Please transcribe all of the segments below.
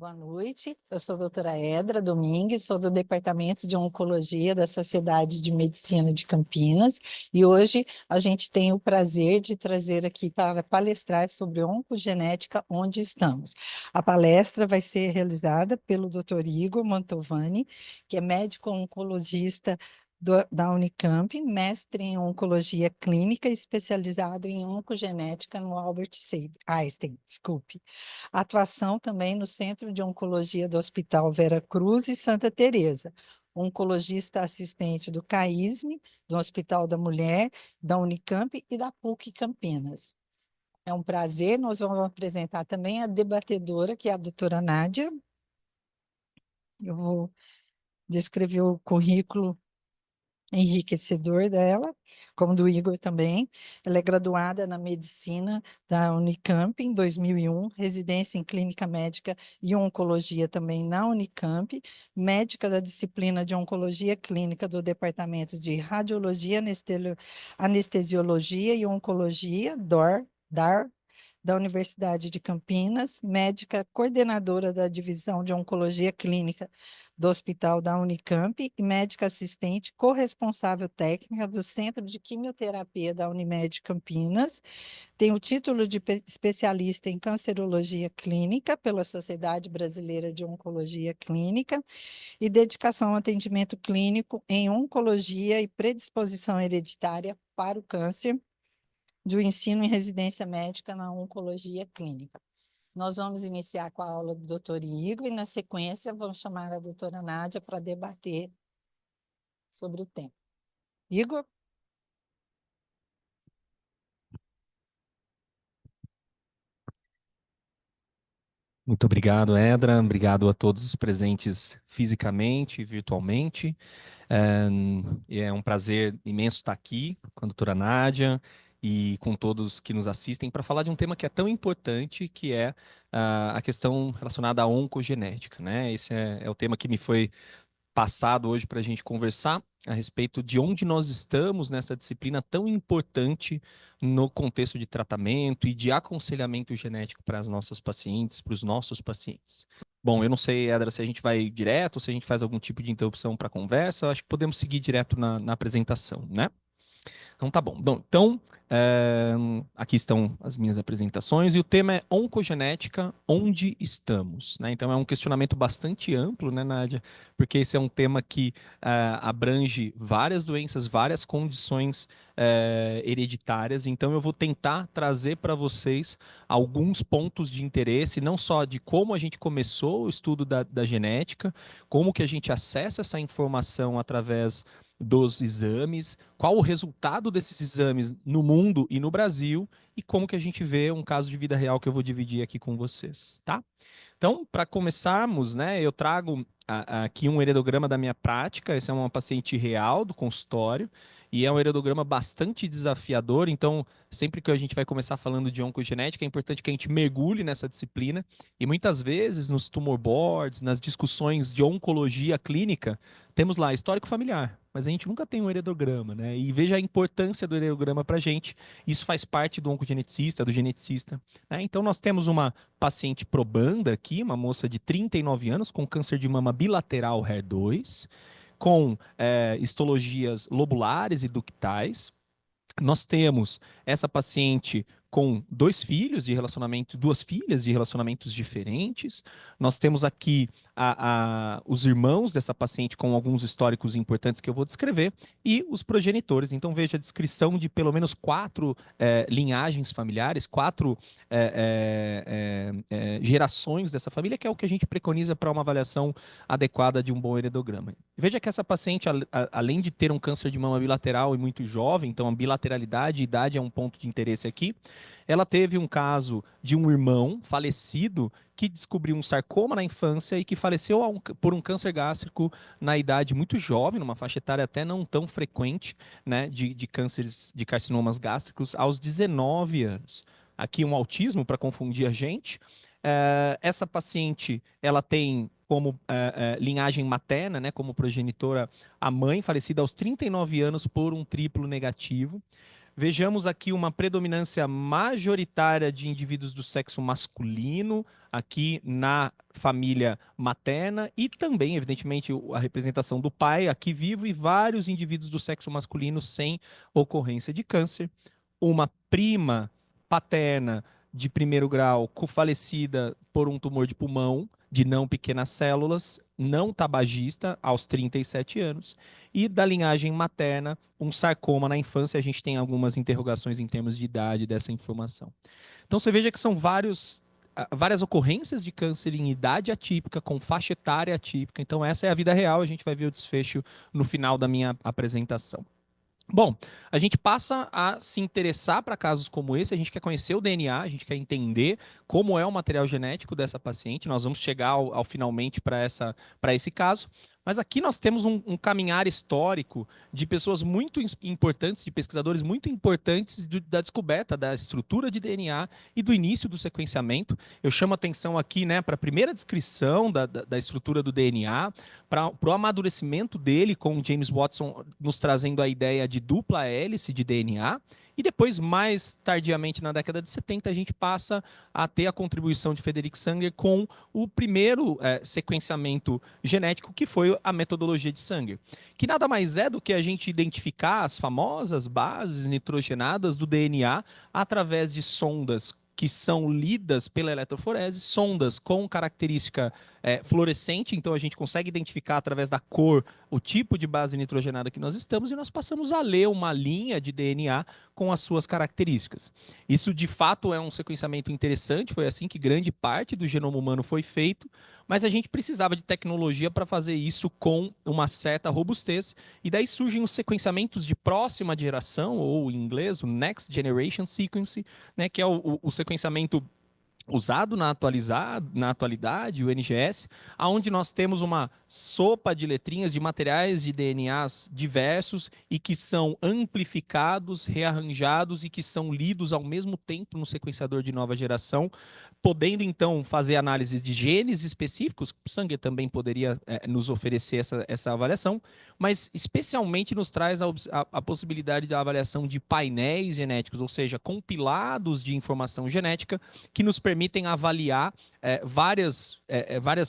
Boa noite, eu sou a doutora Edra Domingues, sou do Departamento de Oncologia da Sociedade de Medicina de Campinas e hoje a gente tem o prazer de trazer aqui para palestrar sobre oncogenética, onde estamos. A palestra vai ser realizada pelo Dr. Igor Mantovani, que é médico oncologista da Unicamp, mestre em oncologia clínica, especializado em oncogenética no Albert Einstein, desculpe. Atuação também no Centro de Oncologia do Hospital Vera Cruz e Santa Teresa. Oncologista assistente do CAISM, do Hospital da Mulher, da Unicamp e da PUC Campinas. É um prazer, nós vamos apresentar também a debatedora, que é a doutora Nádia. Eu vou descrever o currículo enriquecedor dela, como do Igor também. Ela é graduada na medicina da Unicamp em 2001, residência em clínica médica e oncologia também na Unicamp, médica da disciplina de oncologia clínica do Departamento de Radiologia, Anestesiologia e Oncologia, DAR, da Universidade de Campinas, médica coordenadora da Divisão de Oncologia Clínica do Hospital da Unicamp e médica assistente corresponsável técnica do Centro de Quimioterapia da Unimed Campinas. Tem o título de especialista em cancerologia clínica pela Sociedade Brasileira de Oncologia Clínica e dedicação ao atendimento clínico em oncologia e predisposição hereditária para o câncer do ensino em residência médica na oncologia clínica. Nós vamos iniciar com a aula do doutor Igor e, na sequência, vamos chamar a doutora Nádia para debater sobre o tema. Igor? Muito obrigado, Edra. Obrigado a todos os presentes fisicamente e virtualmente. É um prazer imenso estar aqui com a doutora Nádia e com todos que nos assistem para falar de um tema que é tão importante, que é a questão relacionada à oncogenética, né? Esse é o tema que me foi passado hoje para a gente conversar a respeito de onde nós estamos nessa disciplina tão importante no contexto de tratamento e de aconselhamento genético para as nossas pacientes, para os nossos pacientes. Bom, eu não sei, Edra, se a gente vai direto, se a gente faz algum tipo de interrupção para a conversa, eu acho que podemos seguir direto na apresentação, né? Então tá bom. Então, aqui estão as minhas apresentações e o tema é oncogenética, onde estamos? Né? Então é um questionamento bastante amplo, né, Nádia? Porque esse é um tema que abrange várias doenças, várias condições hereditárias. Então eu vou tentar trazer para vocês alguns pontos de interesse, não só de como a gente começou o estudo da genética, como que a gente acessa essa informação através dos exames, qual o resultado desses exames no mundo e no Brasil e como que a gente vê um caso de vida real que eu vou dividir aqui com vocês, tá? Então, para começarmos, né, eu trago aqui um heredograma da minha prática. Essa é uma paciente real do consultório e é um heredograma bastante desafiador. Então, sempre que a gente vai começar falando de oncogenética, é importante que a gente mergulhe nessa disciplina. E muitas vezes nos tumor boards, nas discussões de oncologia clínica, temos lá histórico familiar, mas a gente nunca tem um heredograma, né? E veja a importância do heredograma para a gente. Isso faz parte do oncogeneticista, do geneticista, né? Então, nós temos uma paciente probanda aqui, uma moça de 39 anos com câncer de mama bilateral HER2, com histologias lobulares e ductais. Nós temos essa paciente com dois filhos de relacionamento, duas filhas de relacionamentos diferentes. Nós temos aqui os irmãos dessa paciente com alguns históricos importantes que eu vou descrever e os progenitores. Então veja a descrição de pelo menos quatro linhagens familiares, quatro gerações dessa família, que é o que a gente preconiza para uma avaliação adequada de um bom heredograma. Veja que essa paciente, além de ter um câncer de mama bilateral e muito jovem, então a bilateralidade e idade é um ponto de interesse aqui, ela teve um caso de um irmão falecido que descobriu um sarcoma na infância e que faleceu por um câncer gástrico na idade muito jovem, numa faixa etária até não tão frequente, né, de cânceres, de carcinomas gástricos, aos 19 anos. Aqui um autismo para confundir a gente. Essa paciente, ela tem como linhagem materna, né, como progenitora, a mãe falecida aos 39 anos por um triplo negativo. vejamos aqui uma predominância majoritária de indivíduos do sexo masculino, aqui na família materna, e também, evidentemente, a representação do pai aqui vivo, e vários indivíduos do sexo masculino sem ocorrência de câncer. Uma prima paterna de primeiro grau falecida por um tumor de pulmão, de não pequenas células, não tabagista, aos 37 anos, e da linhagem materna, um sarcoma na infância. A gente tem algumas interrogações em termos de idade dessa informação. Então você veja que são várias ocorrências de câncer em idade atípica, com faixa etária atípica. Então essa é a vida real, a gente vai ver o desfecho no final da minha apresentação. Bom, a gente passa a se interessar para casos como esse, a gente quer conhecer o DNA, a gente quer entender como é o material genético dessa paciente. Nós vamos chegar finalmente para esse caso. Mas aqui nós temos um caminhar histórico de pessoas muito importantes, de pesquisadores muito importantes da descoberta da estrutura de DNA e do início do sequenciamento. Eu chamo atenção aqui, né, para a primeira descrição da estrutura do DNA, para o amadurecimento dele, com o James Watson nos trazendo a ideia de dupla hélice de DNA. E depois, mais tardiamente, na década de 70, a gente passa a ter a contribuição de Frederick Sanger com o primeiro sequenciamento genético, que foi a metodologia de Sanger, que nada mais é do que a gente identificar as famosas bases nitrogenadas do DNA através de sondas que são lidas pela eletroforese, sondas com característica fluorescente, então a gente consegue identificar através da cor o tipo de base nitrogenada que nós estamos, e nós passamos a ler uma linha de DNA com as suas características. Isso, de fato, é um sequenciamento interessante, foi assim que grande parte do genoma humano foi feito, mas a gente precisava de tecnologia para fazer isso com uma certa robustez, e daí surgem os sequenciamentos de próxima geração, ou em inglês, o Next Generation Sequence, né, que é o sequenciamento usado na atualidade, o NGS, onde nós temos uma sopa de letrinhas de materiais de DNAs diversos e que são amplificados, rearranjados e que são lidos ao mesmo tempo no sequenciador de nova geração, podendo então fazer análises de genes específicos. Sanger também poderia nos oferecer essa avaliação, mas especialmente nos traz a possibilidade da avaliação de painéis genéticos, ou seja, compilados de informação genética que nos permitem avaliar várias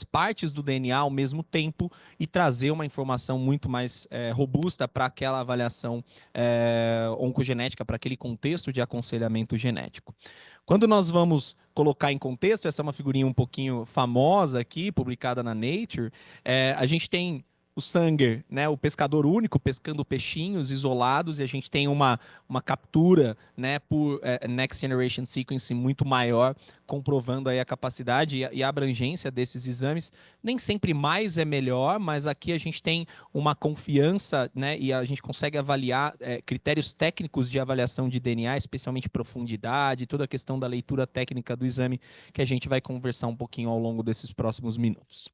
partes do DNA ao mesmo tempo e trazer uma informação muito mais robusta para aquela avaliação oncogenética, para aquele contexto de aconselhamento genético. Quando nós vamos colocar em contexto, essa é uma figurinha um pouquinho famosa aqui, publicada na Nature, a gente tem o Sanger, né, o pescador único, pescando peixinhos isolados, e a gente tem uma captura, né, por Next Generation Sequence muito maior, comprovando aí a capacidade e a abrangência desses exames. Nem sempre mais é melhor, mas aqui a gente tem uma confiança, né, e a gente consegue avaliar critérios técnicos de avaliação de DNA, especialmente profundidade, toda a questão da leitura técnica do exame, que a gente vai conversar um pouquinho ao longo desses próximos minutos.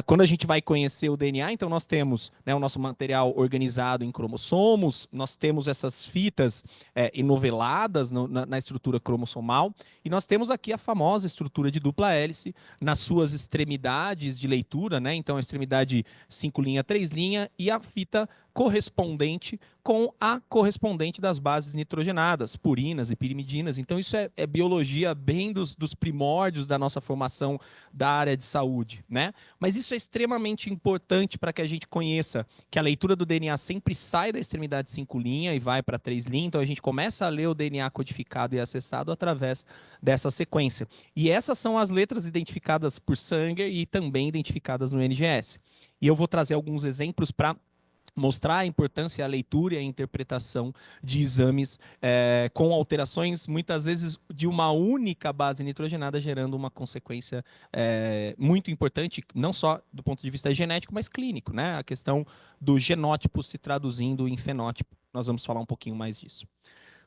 Quando a gente vai conhecer o DNA, então nós temos, né, o nosso material organizado em cromossomos, nós temos essas fitas enoveladas na estrutura cromossomal, e nós temos aqui a famosa estrutura de dupla hélice nas suas extremidades de leitura, né? Então a extremidade 5', 3', e a fita correspondente com a correspondente das bases nitrogenadas, purinas e pirimidinas. Então isso é biologia bem dos primórdios da nossa formação da área de saúde, né? Mas isso é extremamente importante para que a gente conheça que a leitura do DNA sempre sai da extremidade 5' e vai para 3', então a gente começa a ler o DNA codificado e acessado através dessa sequência. E essas são as letras identificadas por Sanger e também identificadas no NGS. E eu vou trazer alguns exemplos para mostrar a importância, a leitura e a interpretação de exames com alterações, muitas vezes, de uma única base nitrogenada, gerando uma consequência muito importante, não só do ponto de vista genético, mas clínico, né? A questão do genótipo se traduzindo em fenótipo. Nós vamos falar um pouquinho mais disso.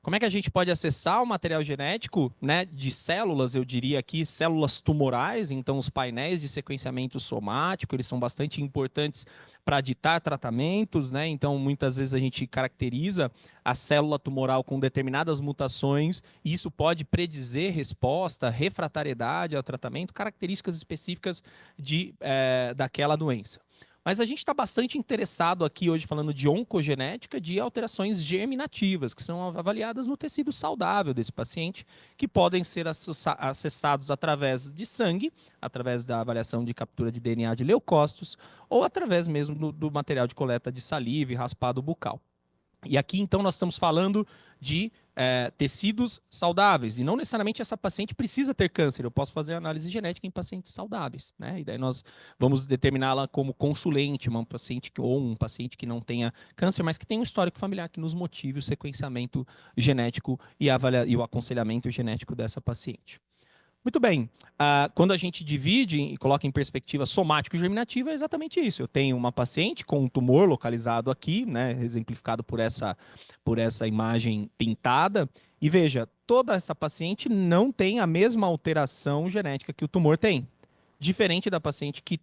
Como é que a gente pode acessar o material genético, né, de células, eu diria aqui, células tumorais? Então, os painéis de sequenciamento somático, eles são bastante importantes para ditar tratamentos, né? Então, muitas vezes a gente caracteriza a célula tumoral com determinadas mutações, e isso pode predizer resposta, refratariedade ao tratamento, características específicas daquela doença. Mas a gente está bastante interessado aqui hoje, falando de oncogenética, de alterações germinativas, que são avaliadas no tecido saudável desse paciente, que podem ser acessados através de sangue, através da avaliação de captura de DNA de leucócitos, ou através mesmo do material de coleta de saliva e raspado bucal. E aqui, então, nós estamos falando de tecidos saudáveis. E não necessariamente essa paciente precisa ter câncer. Eu posso fazer análise genética em pacientes saudáveis, né? E daí nós vamos determiná-la como consulente, uma paciente ou um paciente que não tenha câncer, mas que tenha um histórico familiar que nos motive o sequenciamento genético e o aconselhamento genético dessa paciente. Muito bem. Quando a gente divide e coloca em perspectiva somático-germinativa, é exatamente isso. Eu tenho uma paciente com um tumor localizado aqui, né, exemplificado por essa imagem pintada. E veja, toda essa paciente não tem a mesma alteração genética que o tumor tem. Diferente da paciente que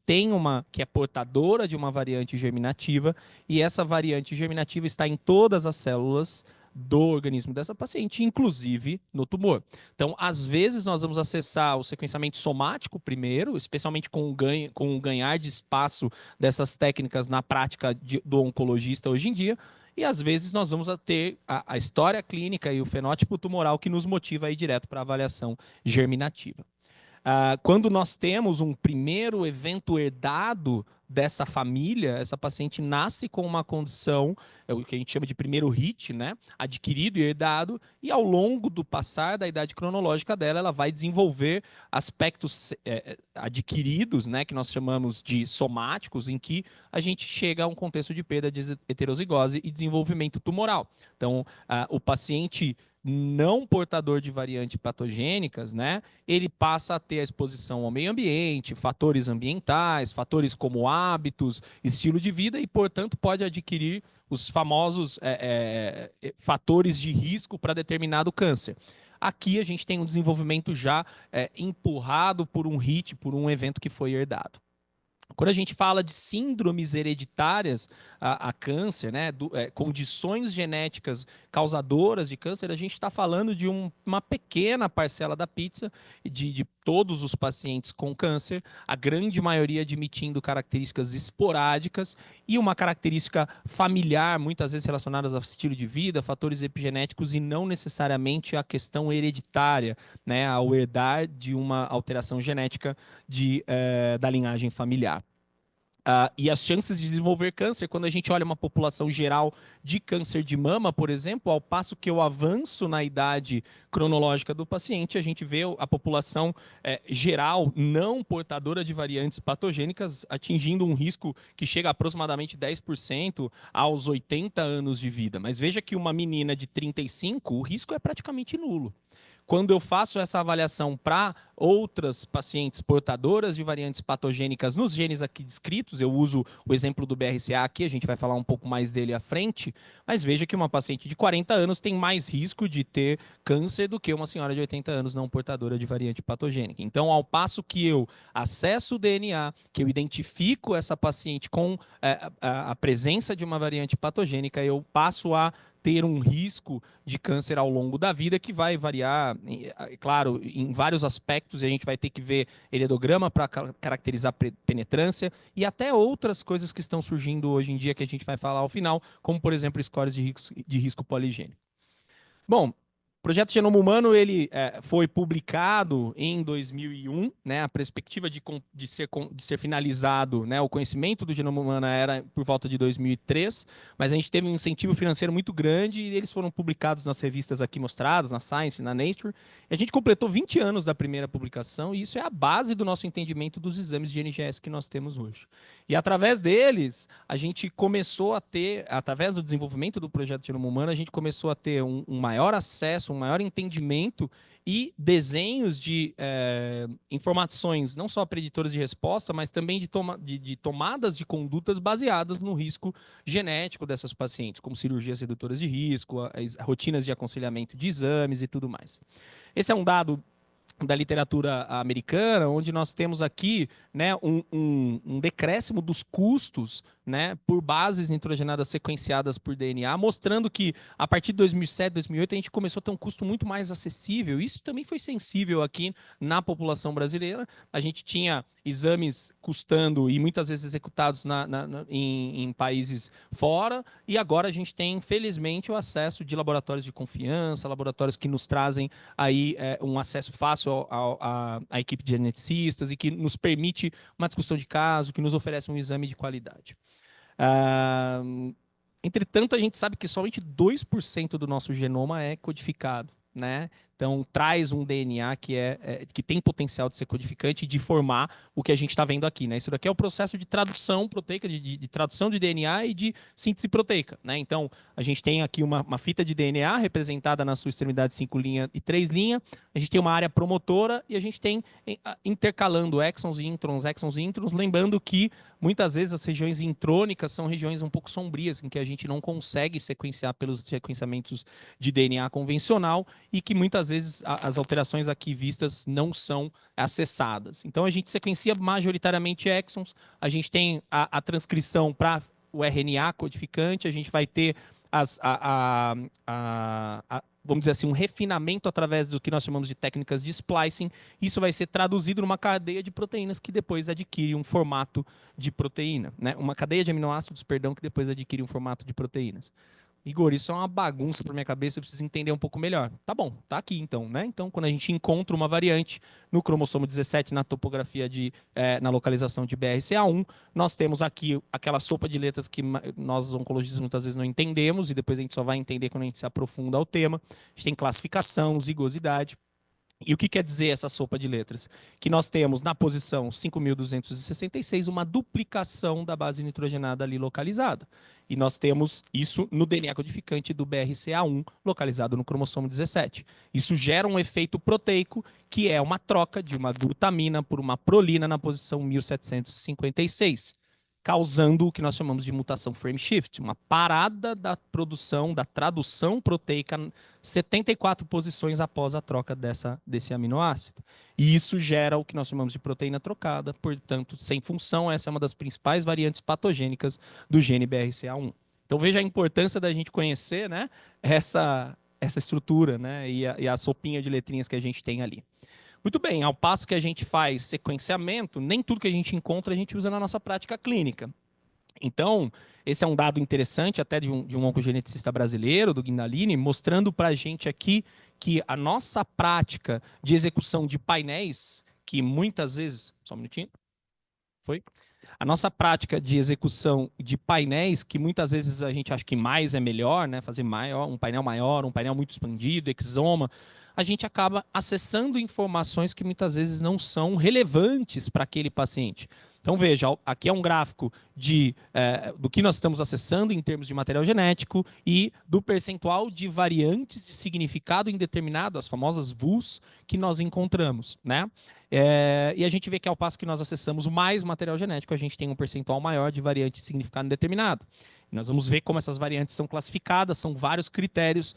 é portadora de uma variante germinativa, e essa variante germinativa está em todas as células do organismo dessa paciente, inclusive no tumor. Então, às vezes, nós vamos acessar o sequenciamento somático primeiro, especialmente com o ganhar de espaço dessas técnicas na prática do oncologista hoje em dia, e às vezes nós vamos ter a história clínica e o fenótipo tumoral que nos motiva a ir direto para a avaliação germinativa. Quando nós temos um primeiro evento herdado dessa família, essa paciente nasce com uma condição, é o que a gente chama de primeiro HIT, né? Adquirido e herdado, e ao longo do passar da idade cronológica dela, ela vai desenvolver aspectos adquiridos, né? Que nós chamamos de somáticos, em que a gente chega a um contexto de perda de heterozigose e desenvolvimento tumoral. Então, o paciente não portador de variantes patogênicas, né, ele passa a ter a exposição ao meio ambiente, fatores ambientais, fatores como hábitos, estilo de vida e, portanto, pode adquirir os famosos fatores de risco para determinado câncer. Aqui a gente tem um desenvolvimento já empurrado por um HIT, por um evento que foi herdado. Quando a gente fala de síndromes hereditárias a câncer, né, condições genéticas causadoras de câncer, a gente está falando de uma pequena parcela da pizza de todos os pacientes com câncer, a grande maioria admitindo características esporádicas e uma característica familiar, muitas vezes relacionadas ao estilo de vida, fatores epigenéticos e não necessariamente à questão hereditária, né, ao herdar de uma alteração genética da linhagem familiar. E as chances de desenvolver câncer, quando a gente olha uma população geral de câncer de mama, por exemplo, ao passo que eu avanço na idade cronológica do paciente, a gente vê a população geral não portadora de variantes patogênicas atingindo um risco que chega a aproximadamente 10% aos 80 anos de vida. Mas veja que uma menina de 35, o risco é praticamente nulo. Quando eu faço essa avaliação para outras pacientes portadoras de variantes patogênicas nos genes aqui descritos, eu uso o exemplo do BRCA aqui, a gente vai falar um pouco mais dele à frente, mas veja que uma paciente de 40 anos tem mais risco de ter câncer do que uma senhora de 80 anos não portadora de variante patogênica. Então, ao passo que eu acesso o DNA, que eu identifico essa paciente com a presença de uma variante patogênica, eu passo a ter um risco de câncer ao longo da vida que vai variar, claro, em vários aspectos, e a gente vai ter que ver heredograma para caracterizar penetrância e até outras coisas que estão surgindo hoje em dia que a gente vai falar ao final, como, por exemplo, scores de risco poligênico. Bom, o projeto Genoma Humano ele foi publicado em 2001, né? A perspectiva de ser finalizado, né? O conhecimento do genoma humano era por volta de 2003, mas a gente teve um incentivo financeiro muito grande e eles foram publicados nas revistas aqui mostradas, na Science, na Nature. E a gente completou 20 anos da primeira publicação e isso é a base do nosso entendimento dos exames de NGS que nós temos hoje. E através deles, a gente começou a ter, através do desenvolvimento do projeto Genoma Humano, a gente começou a ter um maior acesso, um maior entendimento e desenhos de informações, não só preditoras de resposta, mas também de tomadas de condutas baseadas no risco genético dessas pacientes, como cirurgias redutoras de risco, as rotinas de aconselhamento de exames e tudo mais. Esse é um dado da literatura americana, onde nós temos aqui, né, um decréscimo dos custos né, por bases nitrogenadas sequenciadas por DNA, mostrando que a partir de 2007, 2008, a gente começou a ter um custo muito mais acessível. Isso também foi sensível aqui na população brasileira. A gente tinha exames custando e muitas vezes executados em países fora, e agora a gente tem, felizmente, o acesso de laboratórios de confiança, laboratórios que nos trazem aí um acesso fácil à equipe de geneticistas e que nos permite uma discussão de caso, que nos oferece um exame de qualidade. Ah, entretanto, a gente sabe que somente 2% do nosso genoma é codificado, né? Então, traz um DNA que tem potencial de ser codificante e de formar o que a gente está vendo aqui, né? Isso daqui é o processo de tradução proteica, de tradução de DNA e de síntese proteica, né? Então, a gente tem aqui uma fita de DNA representada na sua extremidade 5' e 3'. A gente tem uma área promotora e a gente tem intercalando exons e introns, lembrando que muitas vezes as regiões intrônicas são regiões um pouco sombrias, em que a gente não consegue sequenciar pelos sequenciamentos de DNA convencional e que muitas vezes as alterações aqui vistas não são acessadas. Então a gente sequencia majoritariamente exons, a gente tem a transcrição para o RNA codificante, a gente vai ter vamos dizer assim, um refinamento através do que nós chamamos de técnicas de splicing. Isso vai ser traduzido numa cadeia de proteínas que depois adquire um formato de proteína, né? Uma cadeia de aminoácidos, perdão, que depois adquire um formato de proteínas. Igor, isso é uma bagunça para minha cabeça, eu preciso entender um pouco melhor. Tá bom, tá aqui então, né? Então, quando a gente encontra uma variante no cromossomo 17 na topografia na localização de BRCA1, nós temos aqui aquela sopa de letras que nós oncologistas muitas vezes não entendemos e depois a gente só vai entender quando a gente se aprofunda ao tema. A gente tem classificação, zigosidade. E o que quer dizer essa sopa de letras? Que nós temos na posição 5.266 uma duplicação da base nitrogenada ali localizada. E nós temos isso no DNA codificante do BRCA1, localizado no cromossomo 17. Isso gera um efeito proteico, que é uma troca de uma glutamina por uma prolina na posição 1.756. Causando o que nós chamamos de mutação frame shift, uma parada da produção, da tradução proteica 74 posições após a troca desse aminoácido. E isso gera o que nós chamamos de proteína trocada, portanto, sem função, essa é uma das principais variantes patogênicas do gene BRCA1. Então veja a importância da gente conhecer, né, essa estrutura, né, e a sopinha de letrinhas que a gente tem ali. Muito bem, ao passo que a gente faz sequenciamento, nem tudo que a gente encontra a gente usa na nossa prática clínica. Então, esse é um dado interessante até de um oncogeneticista brasileiro, do Guindalini, mostrando para a gente aqui que a nossa prática de execução de painéis, que muitas vezes... Só um minutinho. Foi? A nossa prática de execução de painéis, que muitas vezes a gente acha que mais é melhor, né? Fazer maior, um painel muito expandido, exoma, a gente acaba acessando informações que muitas vezes não são relevantes para aquele paciente. Então, veja, aqui é um gráfico do que nós estamos acessando em termos de material genético e do percentual de variantes de significado indeterminado, as famosas VUS, que nós encontramos, né? E a gente vê que ao passo que nós acessamos mais material genético, a gente tem um percentual maior de variante de significado indeterminado. Nós vamos ver como essas variantes são classificadas, são vários critérios,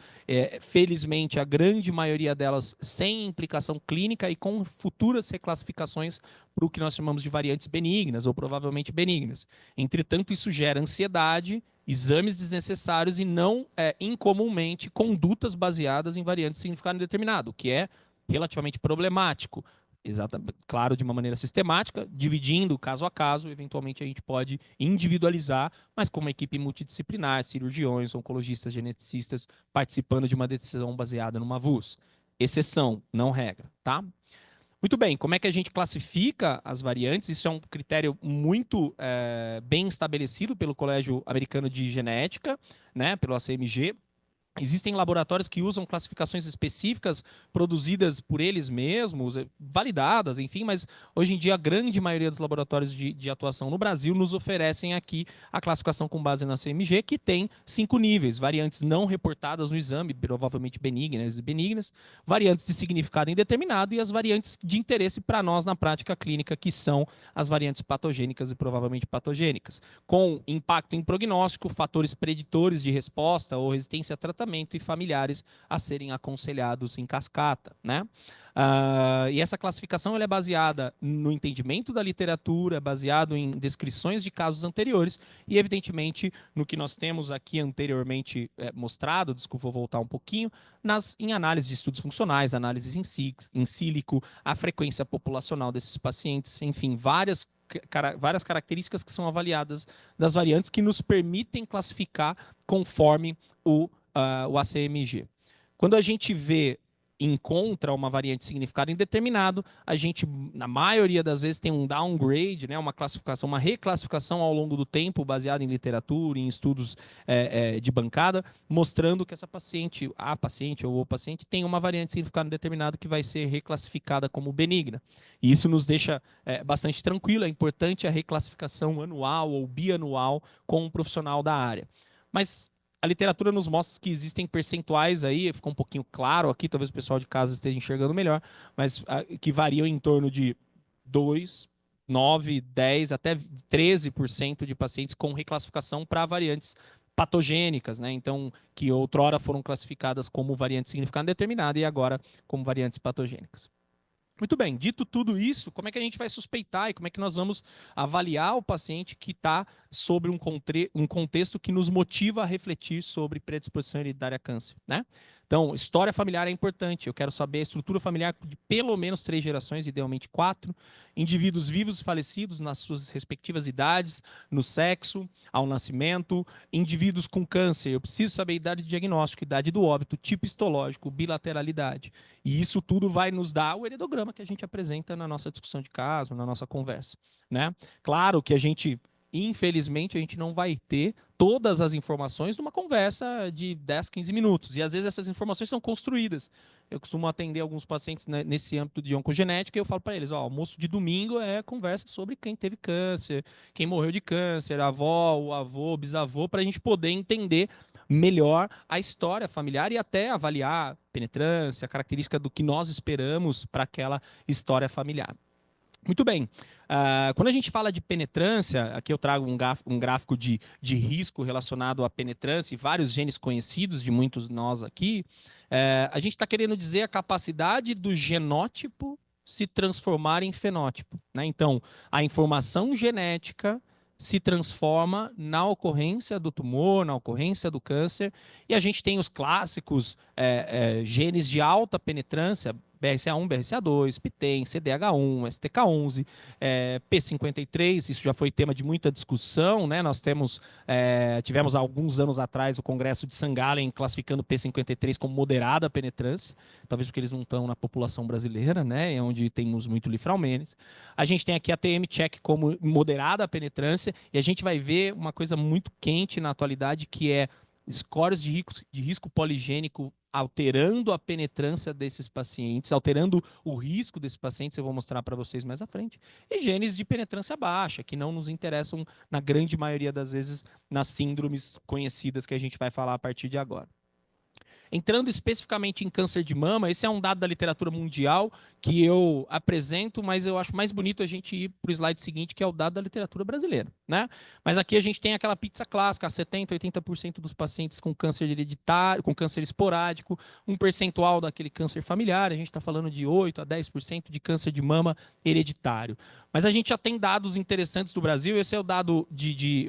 felizmente a grande maioria delas sem implicação clínica e com futuras reclassificações para o que nós chamamos de variantes benignas ou provavelmente benignas. Entretanto, isso gera ansiedade, exames desnecessários e não, incomumente, condutas baseadas em variantes de significado indeterminado, o que é relativamente problemático. Exatamente, claro, de uma maneira sistemática, dividindo caso a caso, eventualmente a gente pode individualizar, mas com uma equipe multidisciplinar, cirurgiões, oncologistas, geneticistas, participando de uma decisão baseada numa VUS. Exceção, não regra, tá? Muito bem, como é que a gente classifica as variantes? Isso é um critério muito bem estabelecido pelo Colégio Americano de Genética, né, pelo ACMG. Existem laboratórios que usam classificações específicas produzidas por eles mesmos, validadas, enfim, mas hoje em dia a grande maioria dos laboratórios de atuação no Brasil nos oferecem aqui a classificação com base na CMG, que tem 5 níveis: variantes não reportadas no exame, provavelmente benignas e benignas, variantes de significado indeterminado e as variantes de interesse para nós na prática clínica, que são as variantes patogênicas e provavelmente patogênicas, com impacto em prognóstico, fatores preditores de resposta ou resistência a tratamento, tratamento e familiares a serem aconselhados em cascata, né? E essa classificação ela é baseada no entendimento da literatura, baseado em descrições de casos anteriores e, evidentemente, no que nós temos aqui anteriormente mostrado, desculpa, vou voltar um pouquinho, em análise de estudos funcionais, análises em sílico, a frequência populacional desses pacientes, enfim, várias características que são avaliadas das variantes que nos permitem classificar conforme o ACMG. Quando a gente encontra uma variante de significado indeterminado, a gente, na maioria das vezes, tem um downgrade, né, uma classificação, uma reclassificação ao longo do tempo, baseada em literatura, em estudos de bancada, mostrando que essa paciente, a paciente ou o paciente, tem uma variante de significado indeterminado que vai ser reclassificada como benigna. E isso nos deixa bastante tranquilo. É importante a reclassificação anual ou bianual com um profissional da área. Mas a literatura nos mostra que existem percentuais aí, ficou um pouquinho claro aqui, talvez o pessoal de casa esteja enxergando melhor, mas que variam em torno de 2, 9, 10, até 13% de pacientes com reclassificação para variantes patogênicas, né? Então, que outrora foram classificadas como variante de significado determinado e agora como variantes patogênicas. Muito bem, dito tudo isso, como é que a gente vai suspeitar e como é que nós vamos avaliar o paciente que está sobre um contexto que nos motiva a refletir sobre predisposição hereditária a câncer, né? Então, história familiar é importante. Eu quero saber a estrutura familiar de pelo menos 3 gerações, idealmente 4. Indivíduos vivos e falecidos nas suas respectivas idades, no sexo, ao nascimento. Indivíduos com câncer. Eu preciso saber a idade de diagnóstico, idade do óbito, tipo histológico, bilateralidade. E isso tudo vai nos dar o heredograma que a gente apresenta na nossa discussão de caso, na nossa conversa, né? Claro que infelizmente, a gente não vai ter todas as informações numa conversa de 10, 15 minutos. E às vezes essas informações são construídas. Eu costumo atender alguns pacientes nesse âmbito de oncogenética e eu falo para eles, almoço de domingo é conversa sobre quem teve câncer, quem morreu de câncer, a avó, o avô, o bisavô, para a gente poder entender melhor a história familiar e até avaliar penetrância, a característica do que nós esperamos para aquela história familiar. Muito bem. Quando a gente fala de penetrância, aqui eu trago um gráfico de risco relacionado à penetrância e vários genes conhecidos de muitos de nós aqui. A gente está querendo dizer a capacidade do genótipo se transformar em fenótipo, né? Então, a informação genética se transforma na ocorrência do tumor, na ocorrência do câncer, e a gente tem os clássicos genes de alta penetrância, BRCA1, BRCA2, PTEN, CDH1, STK11, P53, isso já foi tema de muita discussão, né? Nós tivemos alguns anos atrás o Congresso de St. Gallen classificando P53 como moderada penetrância, talvez porque eles não estão na população brasileira, né? Onde temos muito lifraumenes. A gente tem aqui a TM-check como moderada penetrância, e a gente vai ver uma coisa muito quente na atualidade, que é scores de risco poligênico alterando a penetrância desses pacientes, alterando o risco desses pacientes, eu vou mostrar para vocês mais à frente, e genes de penetrância baixa, que não nos interessam, na grande maioria das vezes, nas síndromes conhecidas que a gente vai falar a partir de agora. Entrando especificamente em câncer de mama, esse é um dado da literatura mundial que eu apresento, mas eu acho mais bonito a gente ir para o slide seguinte, que é o dado da literatura brasileira, né? Mas aqui a gente tem aquela pizza clássica, 70%, 80% dos pacientes com câncer hereditário, com câncer esporádico, um percentual daquele câncer familiar, a gente está falando de 8% a 10% de câncer de mama hereditário. Mas a gente já tem dados interessantes do Brasil, esse é o dado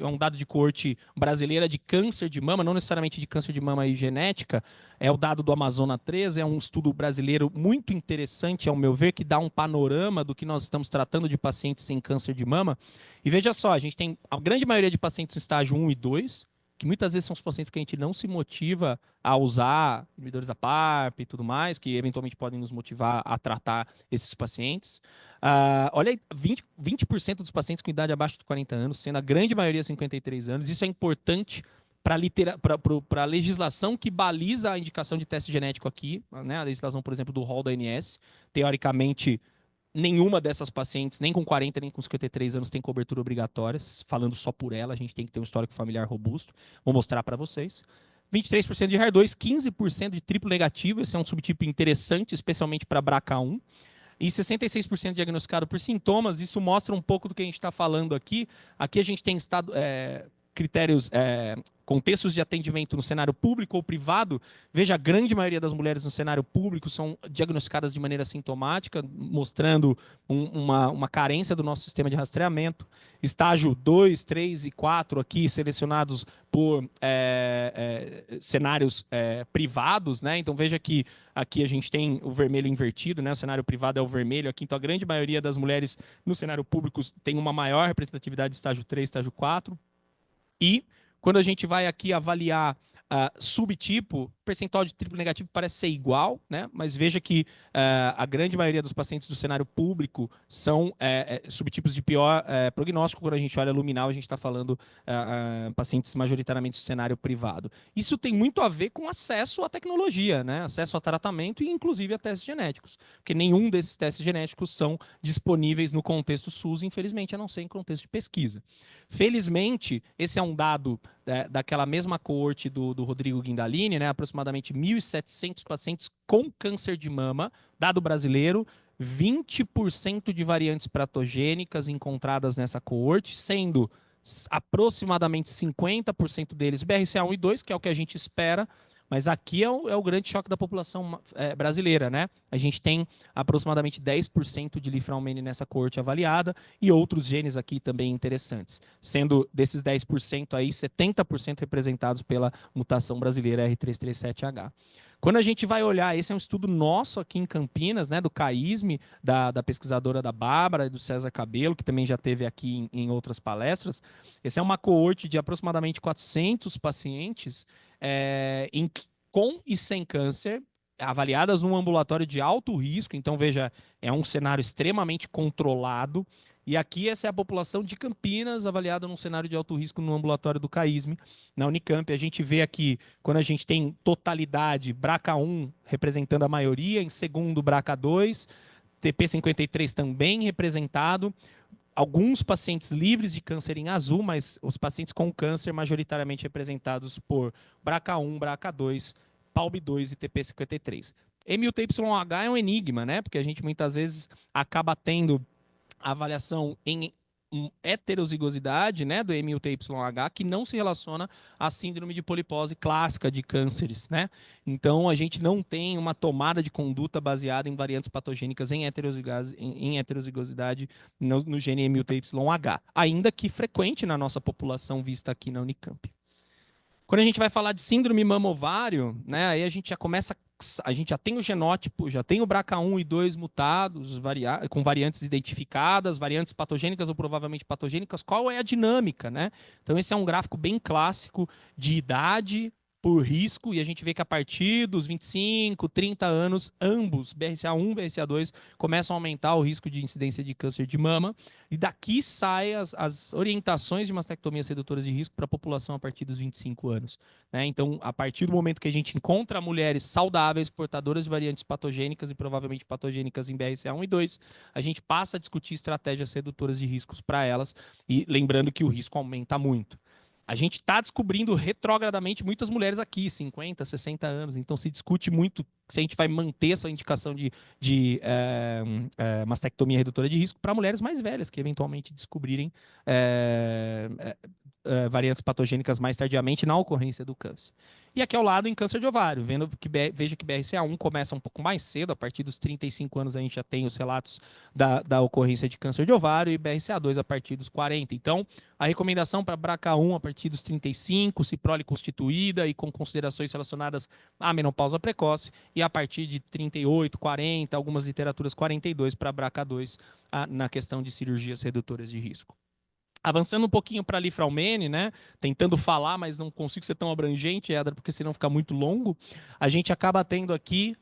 um dado de coorte brasileira de câncer de mama, não necessariamente de câncer de mama e genética, é o dado do Amazona 3, é um estudo brasileiro muito interessante, ao meu ver, que dá um panorama do que nós estamos tratando de pacientes sem câncer de mama. E veja só, a gente tem a grande maioria de pacientes no estágio 1 e 2, que muitas vezes são os pacientes que a gente não se motiva a usar inibidores da PARP e tudo mais, que eventualmente podem nos motivar a tratar esses pacientes. Olha aí, 20% dos pacientes com idade abaixo de 40 anos, sendo a grande maioria 53 anos. Isso é importante para a legislação que baliza a indicação de teste genético aqui, né? A legislação, por exemplo, do rol da ANS. Teoricamente, nenhuma dessas pacientes, nem com 40, nem com 53 anos, tem cobertura obrigatória. Falando só por ela, a gente tem que ter um histórico familiar robusto. Vou mostrar para vocês. 23% de HER2, 15% de triplo negativo. Esse é um subtipo interessante, especialmente para BRCA1. E 66% diagnosticado por sintomas. Isso mostra um pouco do que a gente está falando aqui. Aqui a gente tem critérios, contextos de atendimento no cenário público ou privado, veja, a grande maioria das mulheres no cenário público são diagnosticadas de maneira sintomática, mostrando uma carência do nosso sistema de rastreamento. Estágio 2, 3 e 4 aqui selecionados por cenários privados, né? Então veja que aqui a gente tem o vermelho invertido, né? O cenário privado é o vermelho aqui, então a grande maioria das mulheres no cenário público tem uma maior representatividade de estágio 3, estágio 4. E quando a gente vai aqui avaliar subtipo, o percentual de triplo negativo parece ser igual, né? Mas veja que a grande maioria dos pacientes do cenário público são subtipos de pior prognóstico. Quando a gente olha luminal, a gente está falando pacientes majoritariamente do cenário privado. Isso tem muito a ver com acesso à tecnologia, né? Acesso a tratamento e inclusive a testes genéticos, porque nenhum desses testes genéticos são disponíveis no contexto SUS, infelizmente, a não ser em contexto de pesquisa. Felizmente, esse é um dado daquela mesma coorte do Rodrigo Guindalini, né, aproximadamente 1.700 pacientes com câncer de mama, dado brasileiro, 20% de variantes patogênicas encontradas nessa coorte, sendo aproximadamente 50% deles BRCA1 e 2, que é o que a gente espera, mas aqui é o grande choque da população brasileira, né? A gente tem aproximadamente 10% de lifraumene nessa coorte avaliada e outros genes aqui também interessantes, sendo desses 10% aí, 70% representados pela mutação brasileira R337H. Quando a gente vai olhar, esse é um estudo nosso aqui em Campinas, né, do CAISME, da pesquisadora da Bárbara e do César Cabelo, que também já teve aqui em outras palestras. Essa é uma coorte de aproximadamente 400 pacientes com e sem câncer, avaliadas num ambulatório de alto risco. Então, veja, é um cenário extremamente controlado. E aqui essa é a população de Campinas, avaliada num cenário de alto risco no ambulatório do CAISME, na Unicamp. A gente vê aqui, quando a gente tem totalidade, BRCA1 representando a maioria, em segundo, BRCA2, TP53 também representado, alguns pacientes livres de câncer em azul, mas os pacientes com câncer majoritariamente representados por BRCA1, BRCA2, PALB2 e TP53. MUTYH é um enigma, né? Porque a gente muitas vezes acaba tendo avaliação em heterozigosidade, né, do MUTYH, que não se relaciona à síndrome de polipose clássica de cânceres, né? Então a gente não tem uma tomada de conduta baseada em variantes patogênicas em heterozigosidade no gene MUTYH, ainda que frequente na nossa população vista aqui na Unicamp. Quando a gente vai falar de síndrome mamo-ovário, né, aí a gente já tem o genótipo, já tem o BRCA1 e 2 mutados, com variantes identificadas, variantes patogênicas ou provavelmente patogênicas. Qual é a dinâmica, né? Então esse é um gráfico bem clássico de idade por risco, e a gente vê que a partir dos 25, 30 anos, ambos, BRCA1 e BRCA2, começam a aumentar o risco de incidência de câncer de mama, e daqui saem as orientações de mastectomias redutoras de risco para a população a partir dos 25 anos. Né? Então, a partir do momento que a gente encontra mulheres saudáveis, portadoras de variantes patogênicas e provavelmente patogênicas em BRCA1 e 2, a gente passa a discutir estratégias redutoras de riscos para elas, e lembrando que o risco aumenta muito. A gente está descobrindo retrogradamente muitas mulheres aqui, 50, 60 anos, então se discute muito se a gente vai manter essa indicação de mastectomia redutora de risco para mulheres mais velhas, que eventualmente descobrirem variantes patogênicas mais tardiamente na ocorrência do câncer. E aqui ao lado, em câncer de ovário, veja que BRCA1 começa um pouco mais cedo, a partir dos 35 anos a gente já tem os relatos da ocorrência de câncer de ovário, e BRCA2 a partir dos 40. Então, a recomendação para BRCA1 a partir dos 35, ciprole constituída e com considerações relacionadas à menopausa precoce, e a partir de 38, 40, algumas literaturas 42 para BRCA2 na questão de cirurgias redutoras de risco. Avançando um pouquinho para a lifraumene, né? Tentando falar, mas não consigo ser tão abrangente, Edra, porque senão fica muito longo. A gente acaba tendo aqui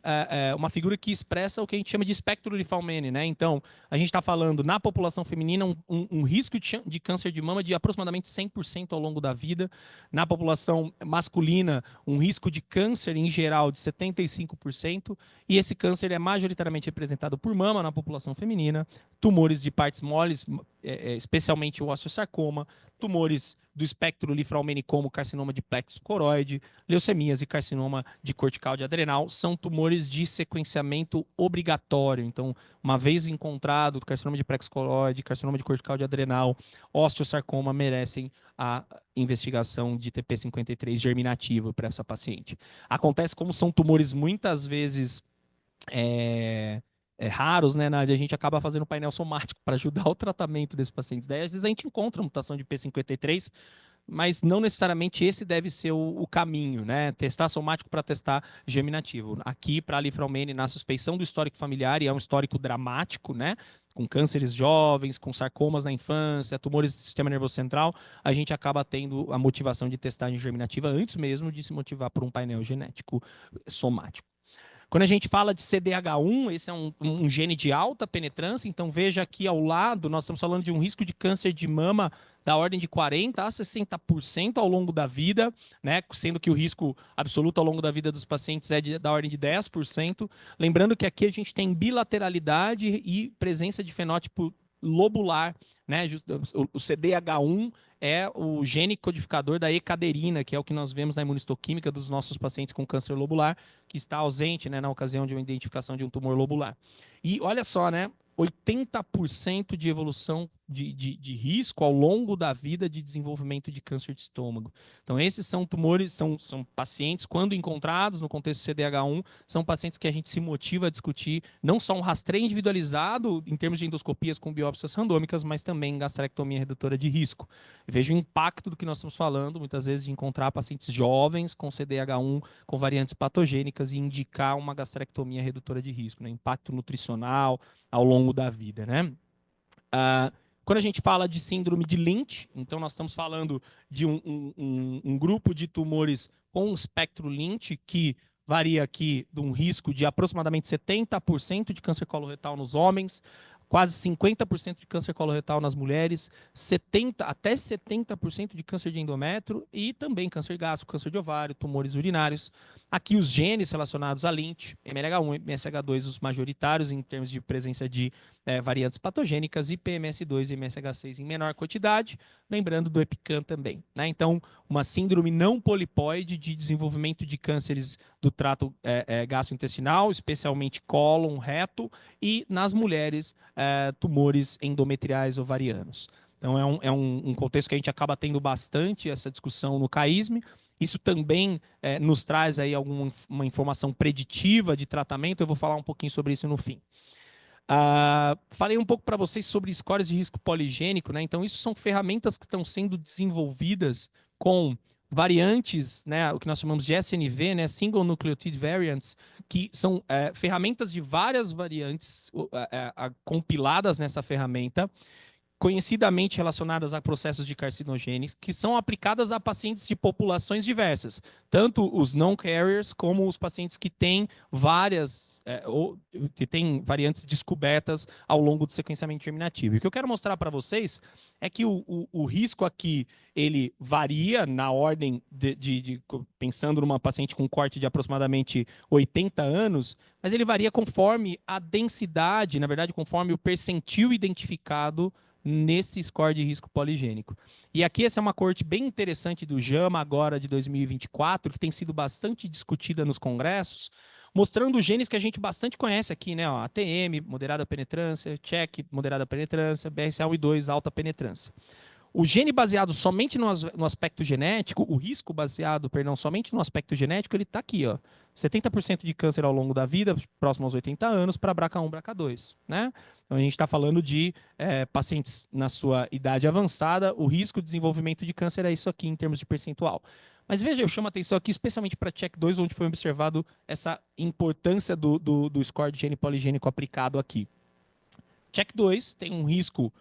uma figura que expressa o que a gente chama de espectro lifraumene, né? Então, a gente está falando na população feminina um risco de câncer de mama de aproximadamente 100% ao longo da vida. Na população masculina, um risco de câncer em geral de 75%. E esse câncer é majoritariamente representado por mama na população feminina, tumores de partes moles, especialmente o ósseo osteosarcoma, tumores do espectro linfoalmene como carcinoma de plexo coroide, leucemias e carcinoma de cortical de adrenal, são tumores de sequenciamento obrigatório. Então, uma vez encontrado carcinoma de plexo coroide, carcinoma de cortical de adrenal, osteosarcoma merecem a investigação de TP53 germinativo para essa paciente. Acontece como são tumores muitas vezes raros, né, Nádia? A gente acaba fazendo painel somático para ajudar o tratamento desses pacientes. Daí, às vezes, a gente encontra mutação de P53, mas não necessariamente esse deve ser o caminho, né? Testar somático para testar germinativo. Aqui, para a Lifraumene, na suspeição do histórico familiar, e é um histórico dramático, né? Com cânceres jovens, com sarcomas na infância, tumores do sistema nervoso central, a gente acaba tendo a motivação de testagem germinativa antes mesmo de se motivar por um painel genético somático. Quando a gente fala de CDH1, esse é um gene de alta penetrância, então veja aqui ao lado, nós estamos falando de um risco de câncer de mama da ordem de 40% a 60% ao longo da vida, né? Sendo que o risco absoluto ao longo da vida dos pacientes é da ordem de 10%. Lembrando que aqui a gente tem bilateralidade e presença de fenótipo lobular, né? O CDH1 é o gene codificador da ecaderina, que é o que nós vemos na imunistoquímica dos nossos pacientes com câncer lobular, que está ausente, né, na ocasião de uma identificação de um tumor lobular. E olha só, né? 80% de evolução de risco ao longo da vida de desenvolvimento de câncer de estômago. Então, esses são tumores, são pacientes, quando encontrados no contexto CDH1, são pacientes que a gente se motiva a discutir não só um rastreio individualizado em termos de endoscopias com biópsias randômicas, mas também gastrectomia redutora de risco. Veja o impacto do que nós estamos falando, muitas vezes, de encontrar pacientes jovens com CDH1, com variantes patogênicas e indicar uma gastrectomia redutora de risco, né? Impacto nutricional ao longo da vida, né? Quando a gente fala de síndrome de Lynch, então nós estamos falando de um grupo de tumores com espectro Lynch que varia aqui de um risco de aproximadamente 70% de câncer coloretal nos homens, quase 50% de câncer coloretal nas mulheres, até 70% de câncer de endométrio e também câncer gástrico, câncer de ovário, tumores urinários. Aqui os genes relacionados a Lynch, MLH1 e MSH2, os majoritários em termos de presença de variantes patogênicas, e PMS2 e MSH6 em menor quantidade, lembrando do EpiCAM também, né? Então, uma síndrome não polipoide de desenvolvimento de cânceres do trato gastrointestinal, especialmente cólon, reto, e nas mulheres, tumores endometriais ovarianos. Então, é um contexto que a gente acaba tendo bastante essa discussão no CAISM. Isso também nos traz aí uma informação preditiva de tratamento. Eu vou falar um pouquinho sobre isso no fim. Falei um pouco para vocês sobre scores de risco poligênico, né? Então, isso são ferramentas que estão sendo desenvolvidas com variantes, né? O que nós chamamos de SNV, né? Single Nucleotide Variants, que são ferramentas de várias variantes compiladas nessa ferramenta, conhecidamente relacionadas a processos de carcinogênicos, que são aplicadas a pacientes de populações diversas, tanto os non-carriers como os pacientes que têm que têm variantes descobertas ao longo do sequenciamento germinativo. E o que eu quero mostrar para vocês é que o risco aqui ele varia na ordem pensando numa paciente com corte de aproximadamente 80 anos, mas ele varia conforme a densidade, na verdade, conforme o percentil identificado nesse score de risco poligênico. E aqui essa é uma corte bem interessante do JAMA agora de 2024, que tem sido bastante discutida nos congressos, mostrando os genes que a gente bastante conhece aqui, né? Ó, ATM, moderada penetrância, CHEK, moderada penetrância, BRCA1 e 2, alta penetrância. O gene baseado somente no aspecto genético, o risco baseado, perdão, somente no aspecto genético, ele está aqui, ó. 70% de câncer ao longo da vida, próximo aos 80 anos, para BRCA1, BRCA2, né? Então a gente está falando de pacientes na sua idade avançada, o risco de desenvolvimento de câncer é isso aqui em termos de percentual. Mas veja, eu chamo a atenção aqui especialmente para CHEK2, onde foi observado essa importância do score de gene poligênico aplicado aqui. CHEK2 tem um risco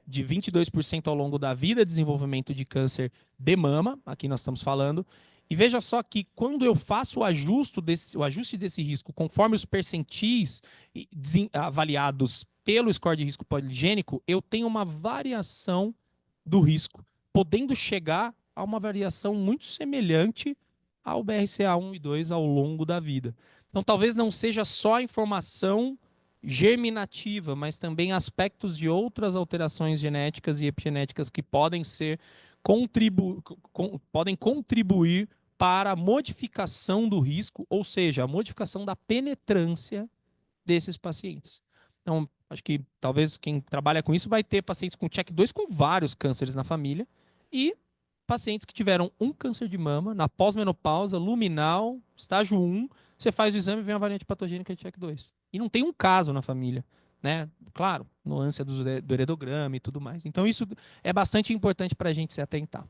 de 22% ao longo da vida, desenvolvimento de câncer de mama, aqui nós estamos falando. E veja só que quando eu faço o ajuste desse risco, conforme os percentis avaliados pelo score de risco poligênico, eu tenho uma variação do risco, podendo chegar a uma variação muito semelhante ao BRCA1 e 2 ao longo da vida. Então, talvez não seja só a informação germinativa, mas também aspectos de outras alterações genéticas e epigenéticas que podem ser podem contribuir para a modificação do risco, ou seja, a modificação da penetrância desses pacientes. Então, acho que talvez quem trabalha com isso vai ter pacientes com check 2 com vários cânceres na família e pacientes que tiveram um câncer de mama na pós-menopausa, luminal, estágio 1, você faz o exame e vem a variante patogênica de check 2. E não tem um caso na família, né? Claro, nuance do heredograma e tudo mais. Então, isso é bastante importante para a gente se atentar.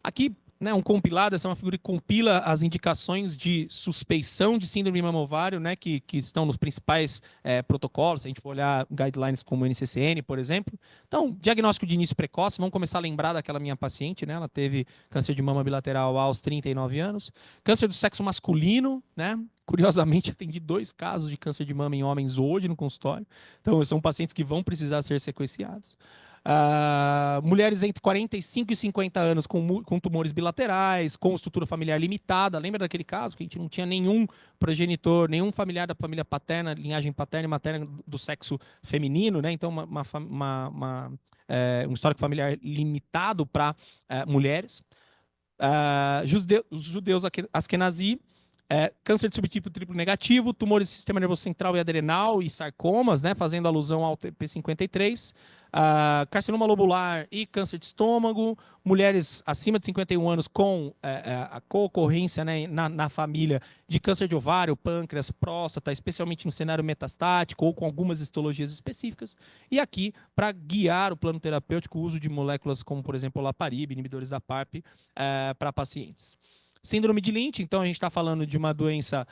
Aqui, né, um compilado, essa é uma figura que compila as indicações de suspeição de síndrome mamovário, né, que estão nos principais protocolos, se a gente for olhar guidelines como o NCCN, por exemplo. Então, diagnóstico de início precoce, vamos começar a lembrar daquela minha paciente, né, ela teve câncer de mama bilateral aos 39 anos. Câncer do sexo masculino, né, curiosamente, atendi 2 casos de câncer de mama em homens hoje no consultório. Então, são pacientes que vão precisar ser sequenciados. Mulheres entre 45 e 50 anos com tumores bilaterais, com estrutura familiar limitada. Lembra daquele caso que a gente não tinha nenhum progenitor, nenhum familiar da família paterna, linhagem paterna e materna do sexo feminino, né? Então, um histórico familiar limitado para mulheres. Os judeus Askenazi, câncer de subtipo triplo negativo, tumores do sistema nervoso central e adrenal e sarcomas, né, fazendo alusão ao TP53, carcinoma lobular e câncer de estômago, mulheres acima de 51 anos com a co-ocorrência, né, na família de câncer de ovário, pâncreas, próstata, especialmente no cenário metastático ou com algumas histologias específicas. E aqui, para guiar o plano terapêutico, o uso de moléculas como, por exemplo, o olaparib, inibidores da PARP, para pacientes. Síndrome de Lynch, então a gente está falando de uma doença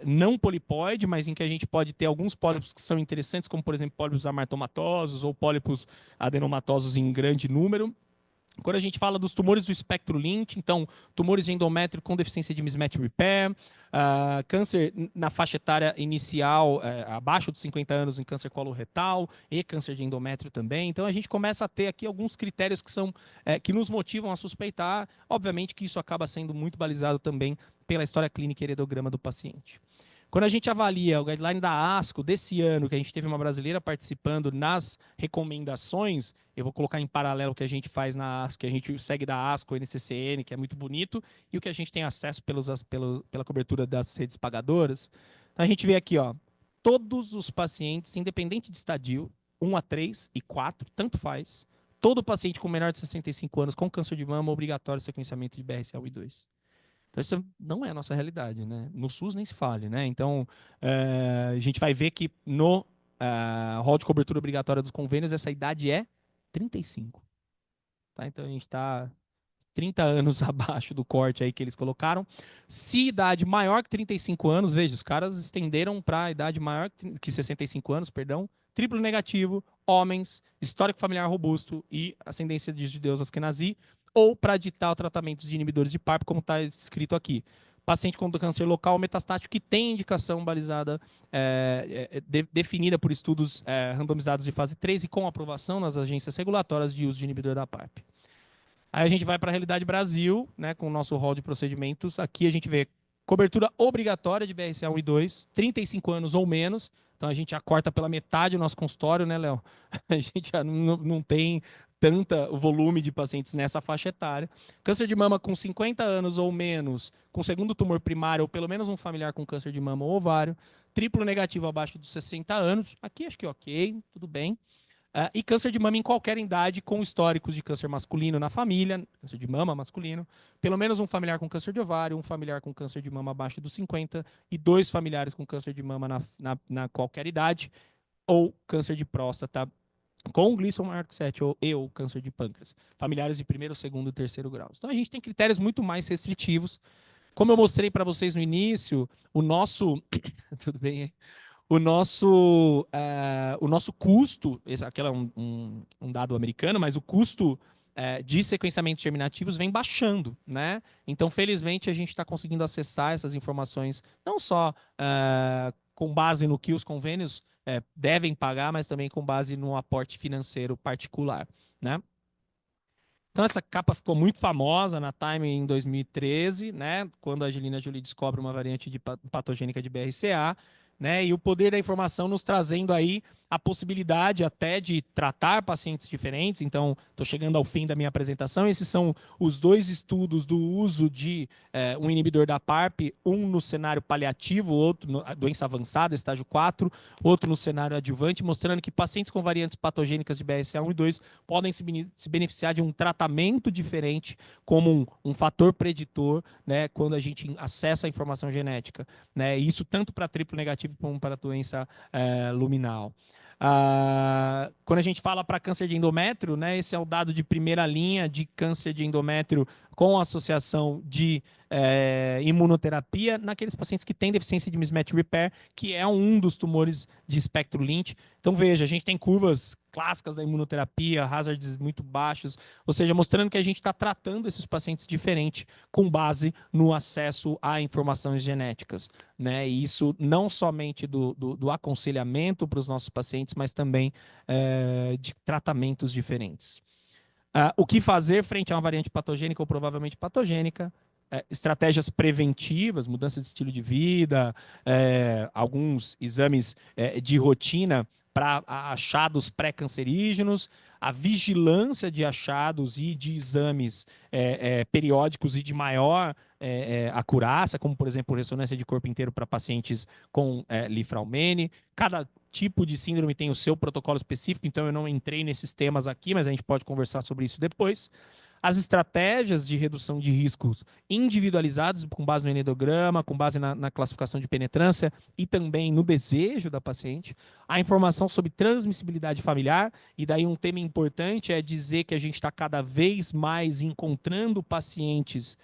não polipóide, mas em que a gente pode ter alguns pólipos que são interessantes, como por exemplo pólipos amartomatosos ou pólipos adenomatosos em grande número. Quando a gente fala dos tumores do espectro Lynch, então tumores de endométrio com deficiência de mismatch repair, câncer na faixa etária inicial, abaixo dos 50 anos em câncer coloretal e câncer de endométrio também. Então a gente começa a ter aqui alguns critérios que são que nos motivam a suspeitar. Obviamente que isso acaba sendo muito balizado também pela história clínica e heredograma do paciente. Quando a gente avalia o guideline da ASCO desse ano, que a gente teve uma brasileira participando nas recomendações, eu vou colocar em paralelo o que a gente faz na ASCO, que a gente segue da ASCO, NCCN, que é muito bonito, e o que a gente tem acesso pela cobertura das redes pagadoras. Então a gente vê aqui, ó, todos os pacientes, independente de estadio, 1 a 3 e 4, tanto faz, todo paciente com menor de 65 anos com câncer de mama, obrigatório sequenciamento de BRCA1 e 2. Então, isso não é a nossa realidade, né? No SUS nem se fale, né? Então, a gente vai ver que no rol de cobertura obrigatória dos convênios, essa idade é 35. Tá? Então, a gente está 30 anos abaixo do corte aí que eles colocaram. Se idade maior que 35 anos, veja, os caras estenderam para a idade maior que 65 anos, perdão, triplo negativo, homens, histórico familiar robusto e ascendência de judeus askenazi, ou para ditar tratamentos de inibidores de PARP, como está escrito aqui. Paciente com câncer local metastático que tem indicação balizada, definida por estudos randomizados de fase 3 e com aprovação nas agências regulatórias de uso de inibidor da PARP. Aí a gente vai para a realidade Brasil, né, com o nosso rol de procedimentos. Aqui a gente vê cobertura obrigatória de BRCA1 e 2, 35 anos ou menos. Então a gente já corta pela metade o nosso consultório, né, Léo? A gente já não tem tanta volume de pacientes nessa faixa etária. Câncer de mama com 50 anos ou menos, com segundo tumor primário ou pelo menos um familiar com câncer de mama ou ovário. Triplo negativo abaixo dos 60 anos. Aqui acho que ok, tudo bem. E câncer de mama em qualquer idade, com históricos de câncer masculino na família, câncer de mama masculino, pelo menos um familiar com câncer de ovário, um familiar com câncer de mama abaixo dos 50 e 2 familiares com câncer de mama na qualquer idade, ou câncer de próstata com Gleason maior que 7 ou câncer de pâncreas, familiares de primeiro, segundo e terceiro graus. Então a gente tem critérios muito mais restritivos. Como eu mostrei para vocês no início, o nosso tudo bem, hein? O nosso custo, esse aqui é um dado americano, mas o custo de sequenciamentos germinativos vem baixando, né? Então, felizmente, a gente está conseguindo acessar essas informações não só com base no que os convênios devem pagar, mas também com base no aporte financeiro particular, né? Então, essa capa ficou muito famosa na Time em 2013, né? Quando a Angelina Jolie descobre uma variante patogênica de BRCA. né? E o poder da informação nos trazendo aí a possibilidade até de tratar pacientes diferentes. Então, estou chegando ao fim da minha apresentação. Esses são os dois estudos do uso de um inibidor da PARP, um no cenário paliativo, outro na doença avançada, estágio 4, outro no cenário adjuvante, mostrando que pacientes com variantes patogênicas de BRCA1 e 2 podem se beneficiar de um tratamento diferente como um fator preditor, né, quando a gente acessa a informação genética, né? Isso tanto para triplo negativo como para a doença luminal. Quando a gente fala para câncer de endométrio, né, esse é o dado de primeira linha de câncer de endométrio com associação de imunoterapia naqueles pacientes que têm deficiência de mismatch repair, que é um dos tumores de espectro Lynch. Então, veja, a gente tem curvas clássicas da imunoterapia, hazards muito baixos, ou seja, mostrando que a gente está tratando esses pacientes diferente com base no acesso a informações genéticas, né? E isso não somente do aconselhamento para os nossos pacientes, mas também de tratamentos diferentes. O que fazer frente a uma variante patogênica ou provavelmente patogênica? Estratégias preventivas, mudança de estilo de vida, alguns exames de rotina para achados pré-cancerígenos, a vigilância de achados e de exames periódicos e de maior acurácia, como, por exemplo, ressonância de corpo inteiro para pacientes com Lifraumene. Cada tipo de síndrome tem o seu protocolo específico, então eu não entrei nesses temas aqui, mas a gente pode conversar sobre isso depois. As estratégias de redução de riscos individualizadas, com base no enedograma, com base na classificação de penetrância e também no desejo da paciente. A informação sobre transmissibilidade familiar, e daí um tema importante é dizer que a gente está cada vez mais encontrando pacientes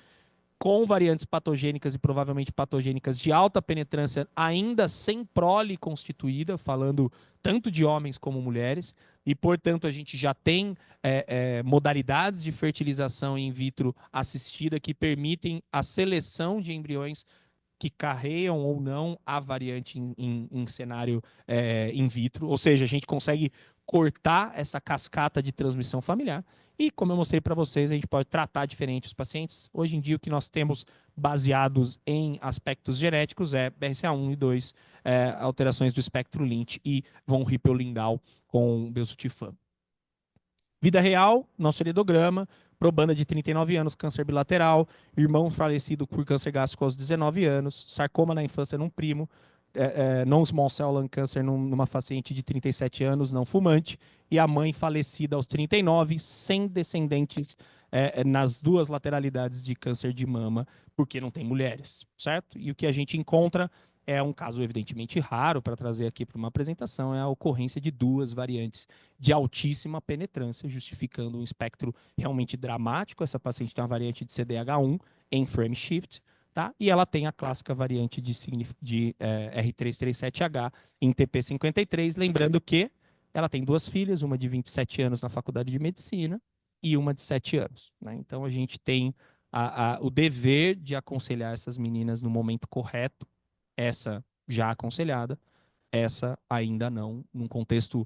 com variantes patogênicas e provavelmente patogênicas de alta penetrância, ainda sem prole constituída, falando tanto de homens como mulheres, e, portanto, a gente já tem modalidades de fertilização in vitro assistida que permitem a seleção de embriões que carregam ou não a variante em cenário in vitro, ou seja, a gente consegue cortar essa cascata de transmissão familiar e, como eu mostrei para vocês, a gente pode tratar diferente os pacientes. Hoje em dia, o que nós temos baseados em aspectos genéticos é BRCA1 e 2, alterações do espectro Lynch e von Hippel-Lindau com belzutifan. Vida real, nosso heredograma, probanda de 39 anos, câncer bilateral, irmão falecido por câncer gástrico aos 19 anos, sarcoma na infância num primo, non-small cell lung cancer numa paciente de 37 anos, não fumante, e a mãe falecida aos 39, sem descendentes nas duas lateralidades de câncer de mama, porque não tem mulheres, certo? E o que a gente encontra é um caso evidentemente raro para trazer aqui para uma apresentação, é a ocorrência de duas variantes de altíssima penetrância, justificando um espectro realmente dramático. Essa paciente tem uma variante de CDH1 em frame shift, tá? E ela tem a clássica variante de R337H em TP53, lembrando que ela tem duas filhas, uma de 27 anos na faculdade de medicina e uma de 7 anos, né? Então a gente tem o dever de aconselhar essas meninas no momento correto, essa já aconselhada, essa ainda não, num contexto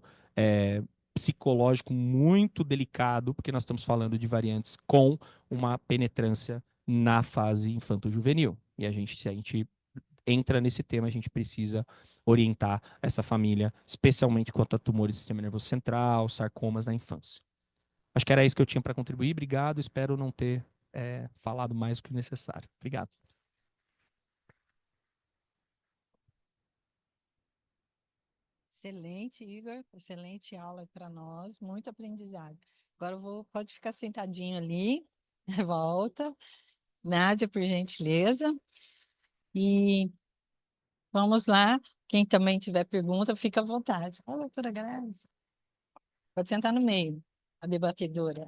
psicológico muito delicado, porque nós estamos falando de variantes com uma penetrância na fase infanto-juvenil. E se a gente entra nesse tema, a gente precisa orientar essa família, especialmente quanto a tumores do sistema nervoso central, sarcomas na infância. Acho que era isso que eu tinha para contribuir. Obrigado, espero não ter falado mais do que necessário. Obrigado. Excelente, Igor. Excelente aula para nós. Muito aprendizado. Agora pode ficar sentadinho ali. Volta. Nádia, por gentileza. E vamos lá. Quem também tiver pergunta, fica à vontade. Olá, doutora Grazi. Pode sentar no meio, a debatedora.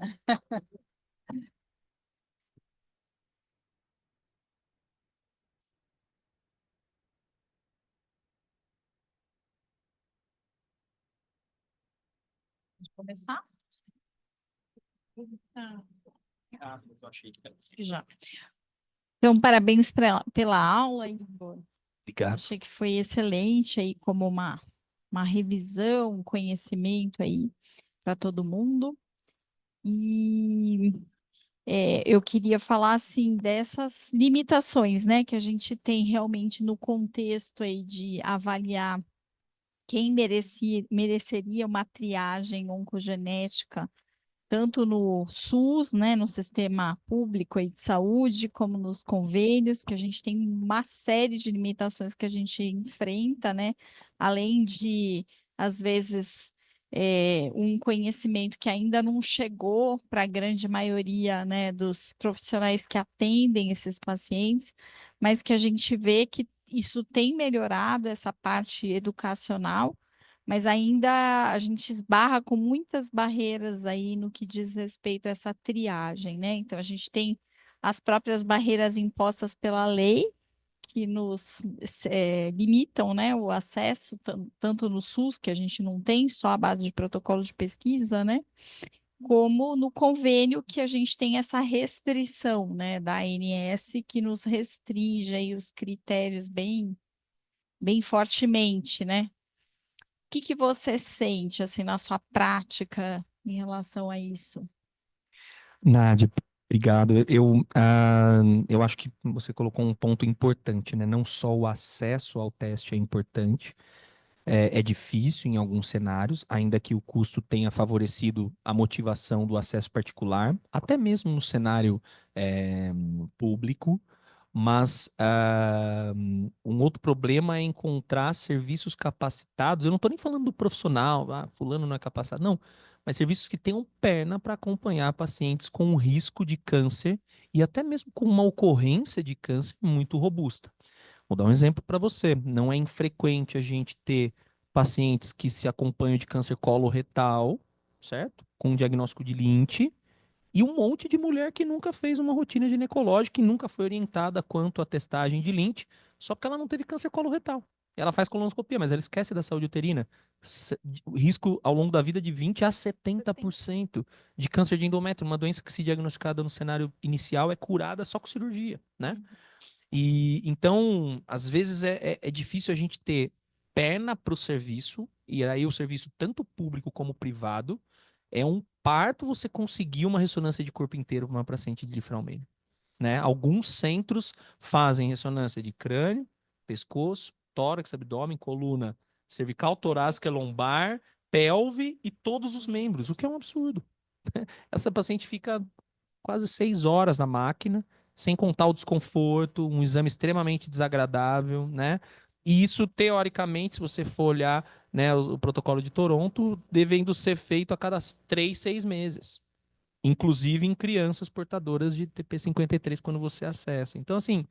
Pode começar? Eu achei que era. Já. Então, parabéns pela aula, Igor. Obrigado. Achei que foi excelente aí como uma revisão, um conhecimento aí para todo mundo. E Eu queria falar assim dessas limitações, né, que a gente tem realmente no contexto aí de avaliar quem mereceria uma triagem oncogenética, tanto no SUS, né, no sistema público aí de saúde, como nos convênios, que a gente tem uma série de limitações que a gente enfrenta, né, além de, às vezes, um conhecimento que ainda não chegou para a grande maioria, né, dos profissionais que atendem esses pacientes, mas que a gente vê que isso tem melhorado essa parte educacional, mas ainda a gente esbarra com muitas barreiras aí no que diz respeito a essa triagem, né? Então, a gente tem as próprias barreiras impostas pela lei, que nos limitam, né, o acesso, tanto no SUS, que a gente não tem só a base de protocolo de pesquisa, né? Como no convênio, que a gente tem essa restrição, né, da ANS, que nos restringe aí os critérios bem fortemente, né? Que você sente assim na sua prática em relação a isso? Nádia, obrigado. Eu acho que você colocou um ponto importante, né? Não só o acesso ao teste é importante, é difícil em alguns cenários, ainda que o custo tenha favorecido a motivação do acesso particular, até mesmo no cenário é, público. Mas um outro problema é encontrar serviços capacitados. Eu não estou nem falando do profissional, fulano não é capacitado, não. Mas serviços que tenham perna para acompanhar pacientes com um risco de câncer e até mesmo com uma ocorrência de câncer muito robusta. Vou dar um exemplo para você. Não é infrequente a gente ter pacientes que se acompanham de câncer coloretal, certo? Com um diagnóstico de Lynch, e um monte de mulher que nunca fez uma rotina ginecológica e nunca foi orientada quanto à testagem de Lynch, só porque ela não teve câncer coloretal. Ela faz colonoscopia, mas ela esquece da saúde uterina. O risco ao longo da vida de 20 a 70% de câncer de endométrio, uma doença que, se diagnosticada no cenário inicial, é curada só com cirurgia, né? E então, às vezes é difícil a gente ter perna para o serviço, e aí o serviço, tanto público como privado, é um parto você conseguir uma ressonância de corpo inteiro para uma paciente de difrauménia, né? Alguns centros fazem ressonância de crânio, pescoço, tórax, abdômen, coluna cervical, torácica, lombar, pelve e todos os membros, o que é um absurdo. Essa paciente fica quase 6 horas na máquina, sem contar o desconforto, um exame extremamente desagradável, né? E isso, teoricamente, se você for olhar, né, o protocolo de Toronto, devendo ser feito a cada 3, 6 meses. Inclusive em crianças portadoras de TP53 quando você acessa. Então, assim,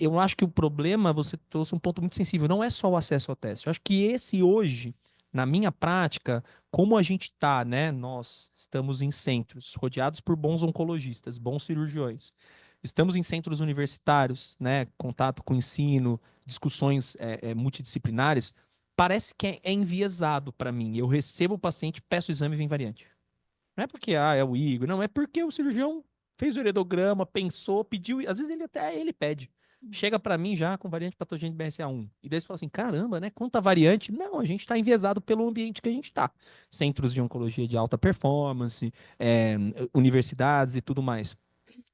eu acho que o problema, você trouxe um ponto muito sensível, não é só o acesso ao teste. Eu acho que esse hoje, na minha prática, como a gente está, né? Nós estamos em centros rodeados por bons oncologistas, bons cirurgiões. Estamos em centros universitários, né? Contato com o ensino, discussões multidisciplinares. Parece que é enviesado para mim. Eu recebo o paciente, peço o exame e vem variante. Não é porque é o Igor, não, é porque o cirurgião fez o heredograma, pensou, pediu, às vezes ele pede. Chega para mim já com variante patogênica BRCA1. E daí você fala assim: caramba, né? Quanta variante? Não, a gente está enviesado pelo ambiente que a gente está. Centros de oncologia de alta performance, universidades e tudo mais.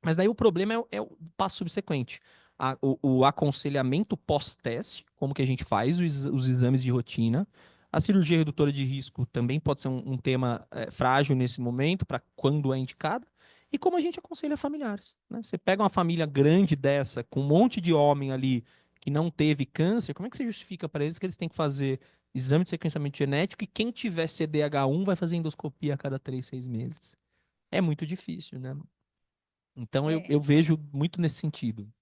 Mas daí o problema é o passo subsequente. O aconselhamento pós-teste, como que a gente faz os exames de rotina. A cirurgia redutora de risco também pode ser um tema frágil nesse momento, para quando é indicada. E como a gente aconselha familiares, né? Você pega uma família grande dessa, com um monte de homem ali que não teve câncer, como é que você justifica para eles que eles têm que fazer exame de sequenciamento genético e quem tiver CDH1 vai fazer endoscopia a cada 3, 6 meses? É muito difícil, né? Então eu vejo muito nesse sentido.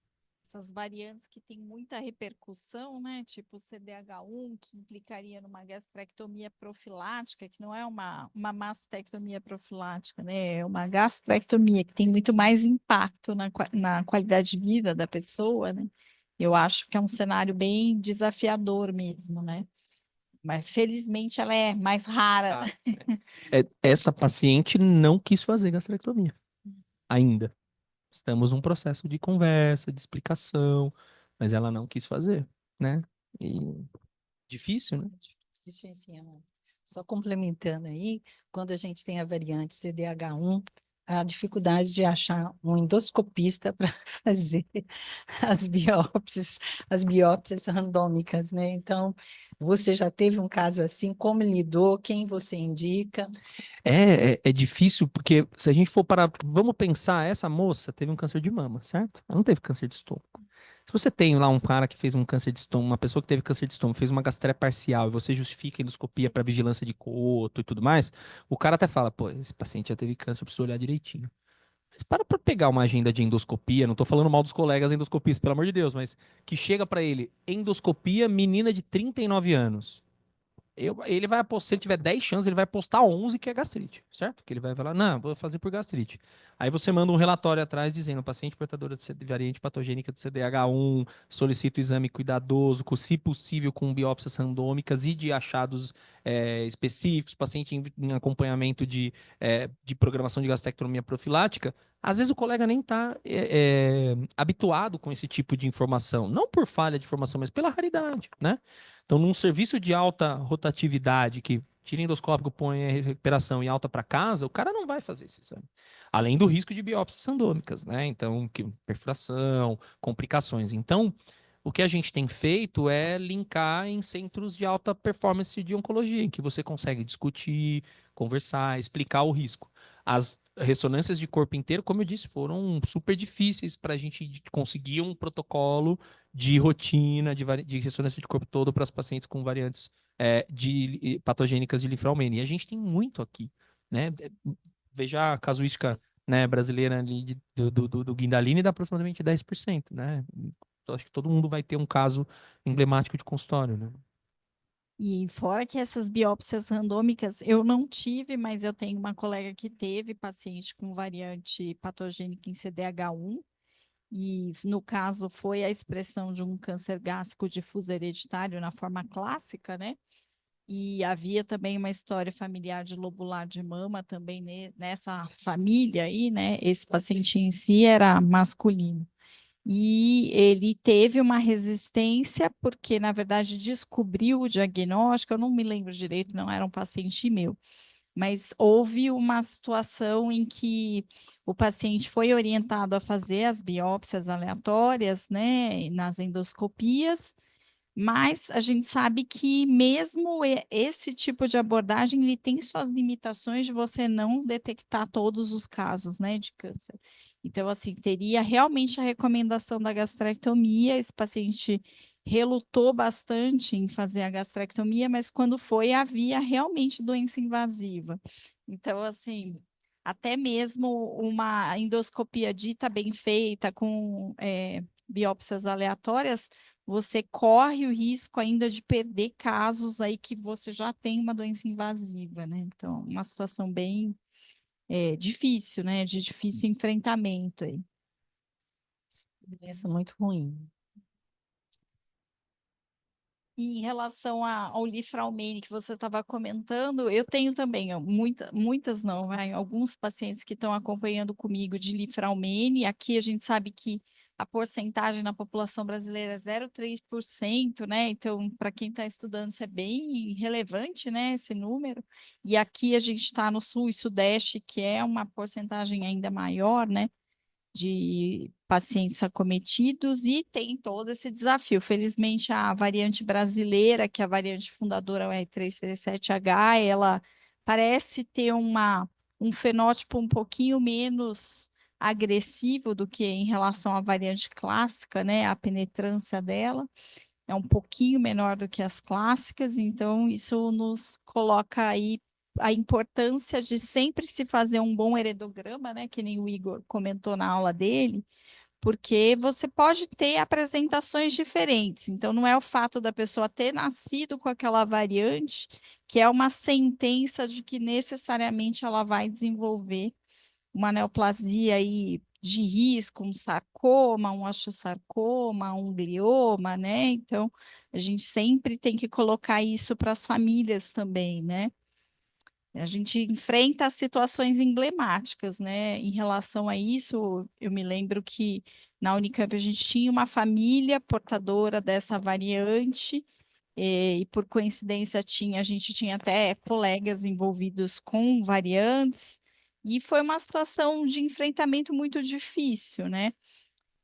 Essas variantes que têm muita repercussão, né? Tipo o CDH1, que implicaria numa gastrectomia profilática, que não é uma mastectomia profilática, né? É uma gastrectomia que tem muito mais impacto na qualidade de vida da pessoa, né? Eu acho que é um cenário bem desafiador mesmo, né? Mas felizmente ela é mais rara. Essa paciente não quis fazer gastrectomia ainda. Estamos num processo de conversa, de explicação, mas ela não quis fazer, né? E difícil, né? Difícil ensino. Só complementando aí, quando a gente tem a variante CDH1, a dificuldade de achar um endoscopista para fazer as biópsias randômicas, né? Então, você já teve um caso assim? Como lidou? Quem você indica? É difícil, porque se a gente for para. Vamos pensar, essa moça teve um câncer de mama, certo? Ela não teve câncer de estômago. Se você tem lá um cara que fez um câncer de estômago, uma pessoa que teve câncer de estômago, fez uma gastreia parcial e você justifica a endoscopia para vigilância de coto e tudo mais, o cara até fala, pô, esse paciente já teve câncer, eu preciso olhar direitinho. Mas para pegar uma agenda de endoscopia, não tô falando mal dos colegas endoscopistas, pelo amor de Deus, mas que chega para ele, endoscopia, menina de 39 anos. Ele vai apostar, se ele tiver 10 chances, ele vai apostar 11 que é gastrite, certo? Que ele vai falar, não, vou fazer por gastrite. Aí você manda um relatório atrás dizendo, paciente portadora de variante patogênica de CDH1, solicita o exame cuidadoso, se possível com biópsias randômicas e de achados específicos, paciente em acompanhamento de programação de gastrectomia profilática. Às vezes o colega nem está habituado com esse tipo de informação, não por falha de informação, mas pela raridade, né? Então, num serviço de alta rotatividade, que tira endoscópico, põe a recuperação e alta para casa, o cara não vai fazer esse exame. Além do risco de biópsias randômicas, né? Então, perfuração, complicações. Então, o que a gente tem feito é linkar em centros de alta performance de oncologia, em que você consegue discutir, conversar, explicar o risco. As ressonâncias de corpo inteiro, como eu disse, foram super difíceis para a gente conseguir um protocolo de rotina de ressonância de corpo todo para os pacientes com variantes patogênicas de linfraumene. E a gente tem muito aqui, né? Veja a casuística, né, brasileira ali do Guindalini dá aproximadamente 10%, né? Então, acho que todo mundo vai ter um caso emblemático de consultório, né? E fora que essas biópsias randômicas eu não tive, mas eu tenho uma colega que teve paciente com variante patogênica em CDH1, e no caso foi a expressão de um câncer gástrico difuso hereditário na forma clássica, né? E havia também uma história familiar de lobular de mama também nessa família aí, né? Esse paciente em si era masculino. E ele teve uma resistência porque, na verdade, descobriu o diagnóstico, eu não me lembro direito, não era um paciente meu, mas houve uma situação em que o paciente foi orientado a fazer as biópsias aleatórias, né, nas endoscopias, mas a gente sabe que mesmo esse tipo de abordagem, ele tem suas limitações de você não detectar todos os casos, né, de câncer. Então, assim, teria realmente a recomendação da gastrectomia. Esse paciente relutou bastante em fazer a gastrectomia, mas quando foi, havia realmente doença invasiva. Então, assim, até mesmo uma endoscopia dita bem feita, com biópsias aleatórias, você corre o risco ainda de perder casos aí que você já tem uma doença invasiva, né? Então, uma situação bem difícil, né? De difícil enfrentamento aí. Doença muito ruim. E em relação ao Lifraumene que você estava comentando, eu tenho também, ó, muitas não, alguns pacientes que estão acompanhando comigo de Lifraumene. Aqui a gente sabe que a porcentagem na população brasileira é 0,3%, né? Então, para quem está estudando, isso é bem relevante, né? Esse número. E aqui a gente está no sul e sudeste, que é uma porcentagem ainda maior, né? De pacientes acometidos, e tem todo esse desafio. Felizmente, a variante brasileira, que é a variante fundadora, o R337H, ela parece ter um fenótipo um pouquinho menos agressivo do que em relação à variante clássica, né? A penetrância dela é um pouquinho menor do que as clássicas, então isso nos coloca aí a importância de sempre se fazer um bom heredograma, né? Que nem o Igor comentou na aula dele, porque você pode ter apresentações diferentes. Então, não é o fato da pessoa ter nascido com aquela variante que é uma sentença de que necessariamente ela vai desenvolver uma neoplasia aí de risco, um sarcoma, um osteosarcoma, um glioma, né? Então, a gente sempre tem que colocar isso para as famílias também, né? A gente enfrenta situações emblemáticas, né? Em relação a isso, eu me lembro que na Unicamp a gente tinha uma família portadora dessa variante, e por coincidência a gente tinha até colegas envolvidos com variantes, E foi uma situação de enfrentamento muito difícil, né?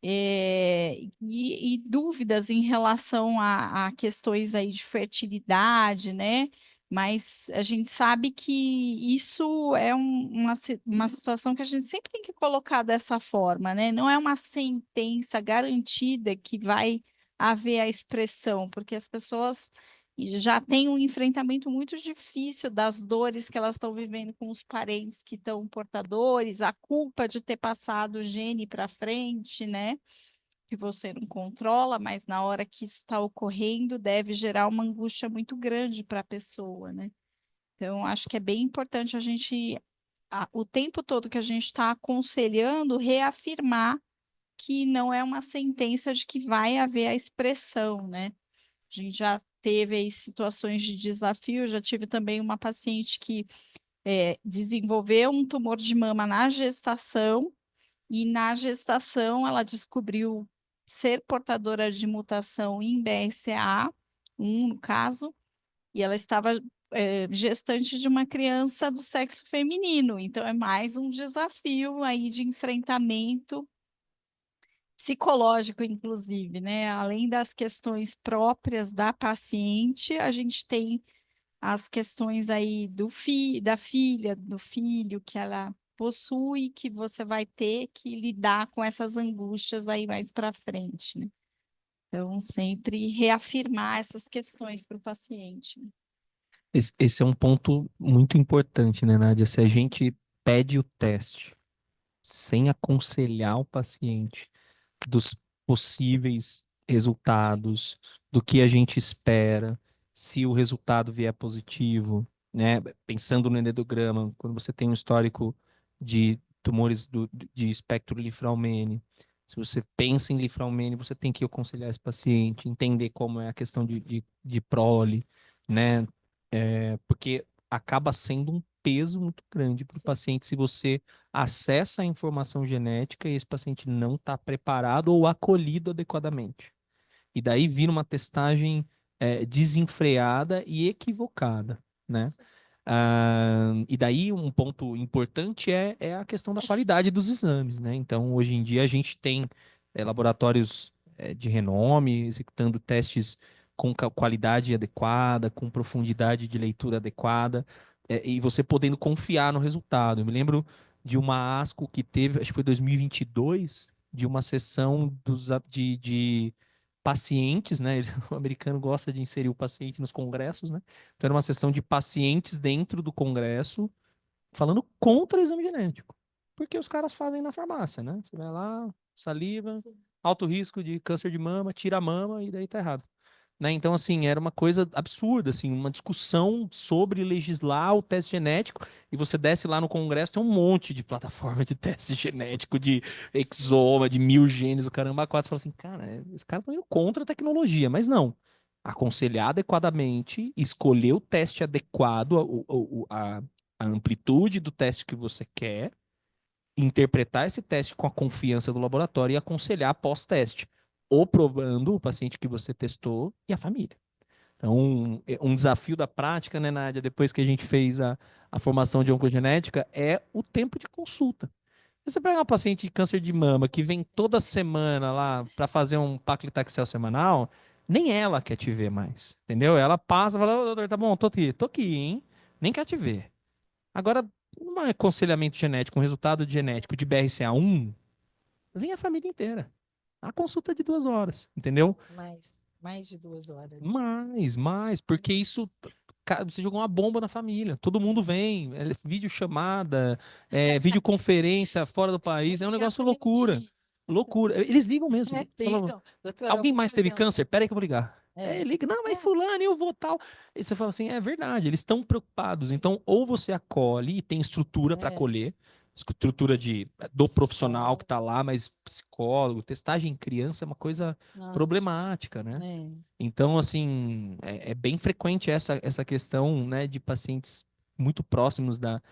E dúvidas em relação a questões aí de fertilidade, né? Mas a gente sabe que isso é uma situação que a gente sempre tem que colocar dessa forma, né? Não é uma sentença garantida que vai haver a expressão, porque as pessoas já têm um enfrentamento muito difícil das dores que elas estão vivendo com os parentes que estão portadores, a culpa de ter passado o gene para frente, né? Que você não controla, mas na hora que isso está ocorrendo, deve gerar uma angústia muito grande para a pessoa, né? Então, acho que é bem importante a gente, o tempo todo que a gente está aconselhando, reafirmar que não é uma sentença de que vai haver a expressão, né? A gente já teve aí situações de desafio, já tive também uma paciente que desenvolveu um tumor de mama na gestação, e na gestação ela descobriu ser portadora de mutação em BRCA1, no caso, e ela estava gestante de uma criança do sexo feminino. Então é mais um desafio aí de enfrentamento psicológico, inclusive, né? Além das questões próprias da paciente, a gente tem as questões aí da filha, do filho que ela possui, que você vai ter que lidar com essas angústias aí mais para frente, né? Então, sempre reafirmar essas questões para o paciente. Esse é um ponto muito importante, né, Nádia? Se a gente pede o teste sem aconselhar o paciente dos possíveis resultados, do que a gente espera, se o resultado vier positivo, né? Pensando no endodograma, quando você tem um histórico de tumores de espectro linfraumene, se você pensa em linfraumene, você tem que aconselhar esse paciente, entender como é a questão de prole, né? Porque acaba sendo um peso muito grande para o paciente se você acessa a informação genética e esse paciente não está preparado ou acolhido adequadamente. E daí vira uma testagem desenfreada e equivocada, né? E daí um ponto importante é a questão da qualidade dos exames, né? Então, hoje em dia a gente tem laboratórios de renome executando testes com qualidade adequada, com profundidade de leitura adequada, e você podendo confiar no resultado. Eu me lembro de uma ASCO que teve, acho que foi 2022, de uma sessão de pacientes, né? O americano gosta de inserir o paciente nos congressos, né? Então era uma sessão de pacientes dentro do congresso falando contra o exame genético. Porque os caras fazem na farmácia, né? Você vai lá, saliva, alto risco de câncer de mama, tira a mama e daí tá errado. Né? Então, assim, era uma coisa absurda, assim, uma discussão sobre legislar o teste genético, e você desce lá no Congresso, tem um monte de plataforma de teste genético, de exoma, de 1000 genes, o caramba, quatro, você fala assim, cara, esse cara tá indo contra a tecnologia, mas não. Aconselhar adequadamente, escolher o teste adequado, a amplitude do teste que você quer, interpretar esse teste com a confiança do laboratório e aconselhar pós-teste, ou provando o paciente que você testou e a família. Então, um desafio da prática, né, Nádia, depois que a gente fez a formação de oncogenética, é o tempo de consulta. Você pega uma paciente de câncer de mama que vem toda semana lá para fazer um paclitaxel semanal, nem ela quer te ver mais, entendeu? Ela passa e fala, ô, doutor, tá bom, tô aqui, hein? Nem quer te ver. Agora, um aconselhamento genético, um resultado genético de BRCA1, vem a família inteira. A consulta é de 2 horas, entendeu? Mais de 2 horas. Mais, porque isso, cara, você jogou uma bomba na família. Todo mundo vem, videochamada, videoconferência fora do país, é um negócio loucura. Loucura. Eles ligam mesmo. Falam, Ligam. Doutora, alguém eu vou mais teve fazer câncer? Pera aí que eu vou ligar. É. Liga, não, mas É. fulano, eu vou tal. E você fala assim, é verdade, eles estão preocupados. Então, ou você acolhe e tem estrutura para acolher, estrutura do profissional que está lá, mas psicólogo, testagem em criança é uma coisa Não, problemática, né? é. Então, assim, é bem frequente essa questão, né, de pacientes muito próximos da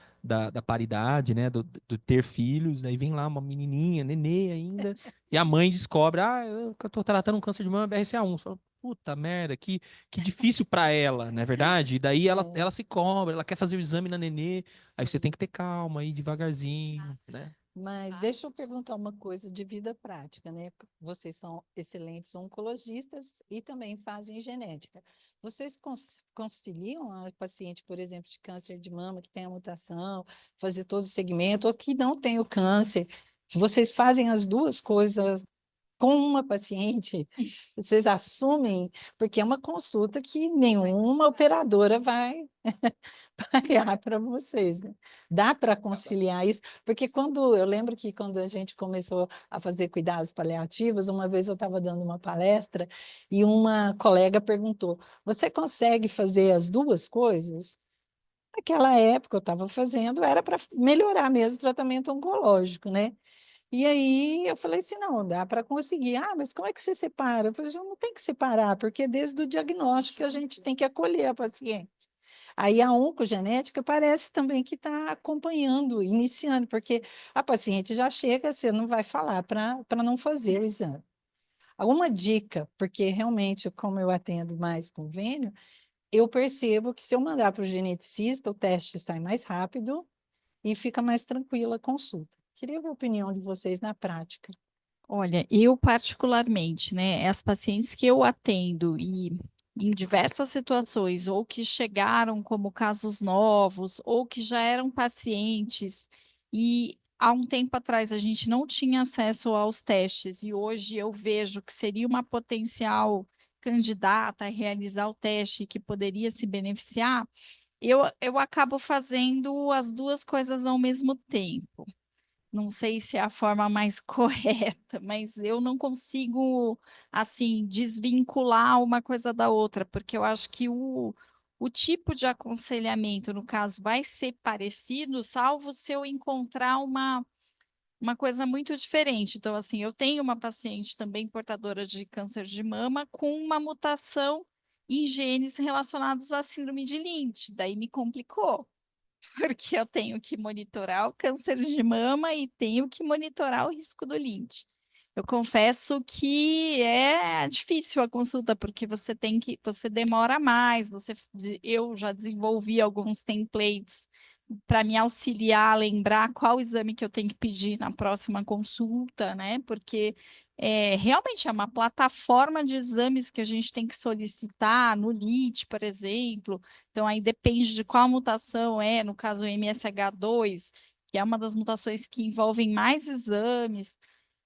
paridade, né? Do ter filhos. Daí vem lá uma menininha, nenê ainda, e a mãe descobre, eu tô tratando um câncer de mama BRCA1. Você fala, puta merda, que difícil para ela, não é verdade? E daí ela se cobra, ela quer fazer o exame na nenê, aí você Sim. tem que ter calma, ir devagarzinho, né? Mas deixa eu perguntar uma coisa de vida prática, né? Vocês são excelentes oncologistas e também fazem genética. Vocês conciliam a paciente, por exemplo, de câncer de mama que tem a mutação, fazer todo o segmento, ou que não tem o câncer? Vocês fazem as duas coisas com uma paciente? Vocês assumem? Porque é uma consulta que nenhuma operadora vai pagar para vocês, né? Dá para conciliar isso? Porque eu lembro que quando a gente começou a fazer cuidados paliativos, uma vez eu estava dando uma palestra e uma colega perguntou: você consegue fazer as duas coisas? Naquela época eu estava fazendo, era para melhorar mesmo o tratamento oncológico, né? E aí eu falei assim, não, dá para conseguir. Ah, mas como é que você separa? Eu falei, assim, não tem que separar, porque é desde o diagnóstico que a gente tem que acolher a paciente. Aí a oncogenética parece também que está acompanhando, iniciando, porque a paciente já chega, você não vai falar para não fazer o exame. Alguma dica, porque realmente, como eu atendo mais convênio, eu percebo que se eu mandar para o geneticista, o teste sai mais rápido e fica mais tranquila a consulta. Queria ver a opinião de vocês na prática. Olha, eu particularmente, né, as pacientes que eu atendo e em diversas situações, ou que chegaram como casos novos, ou que já eram pacientes, e há um tempo atrás a gente não tinha acesso aos testes, e hoje eu vejo que seria uma potencial candidata a realizar o teste que poderia se beneficiar, eu acabo fazendo as duas coisas ao mesmo tempo. Não sei se é a forma mais correta, mas eu não consigo, assim, desvincular uma coisa da outra, porque eu acho que o tipo de aconselhamento, no caso, vai ser parecido, salvo se eu encontrar uma coisa muito diferente. Então, assim, eu tenho uma paciente também portadora de câncer de mama com uma mutação em genes relacionados à síndrome de Lynch, daí me complicou porque eu tenho que monitorar o câncer de mama e tenho que monitorar o risco do Lynch. Eu confesso que é difícil a consulta, porque você demora mais, eu já desenvolvi alguns templates para me auxiliar a lembrar qual exame que eu tenho que pedir na próxima consulta, né? Porque realmente é uma plataforma de exames que a gente tem que solicitar no LIT, por exemplo. Então, aí depende de qual mutação é, no caso o MSH2, que é uma das mutações que envolvem mais exames.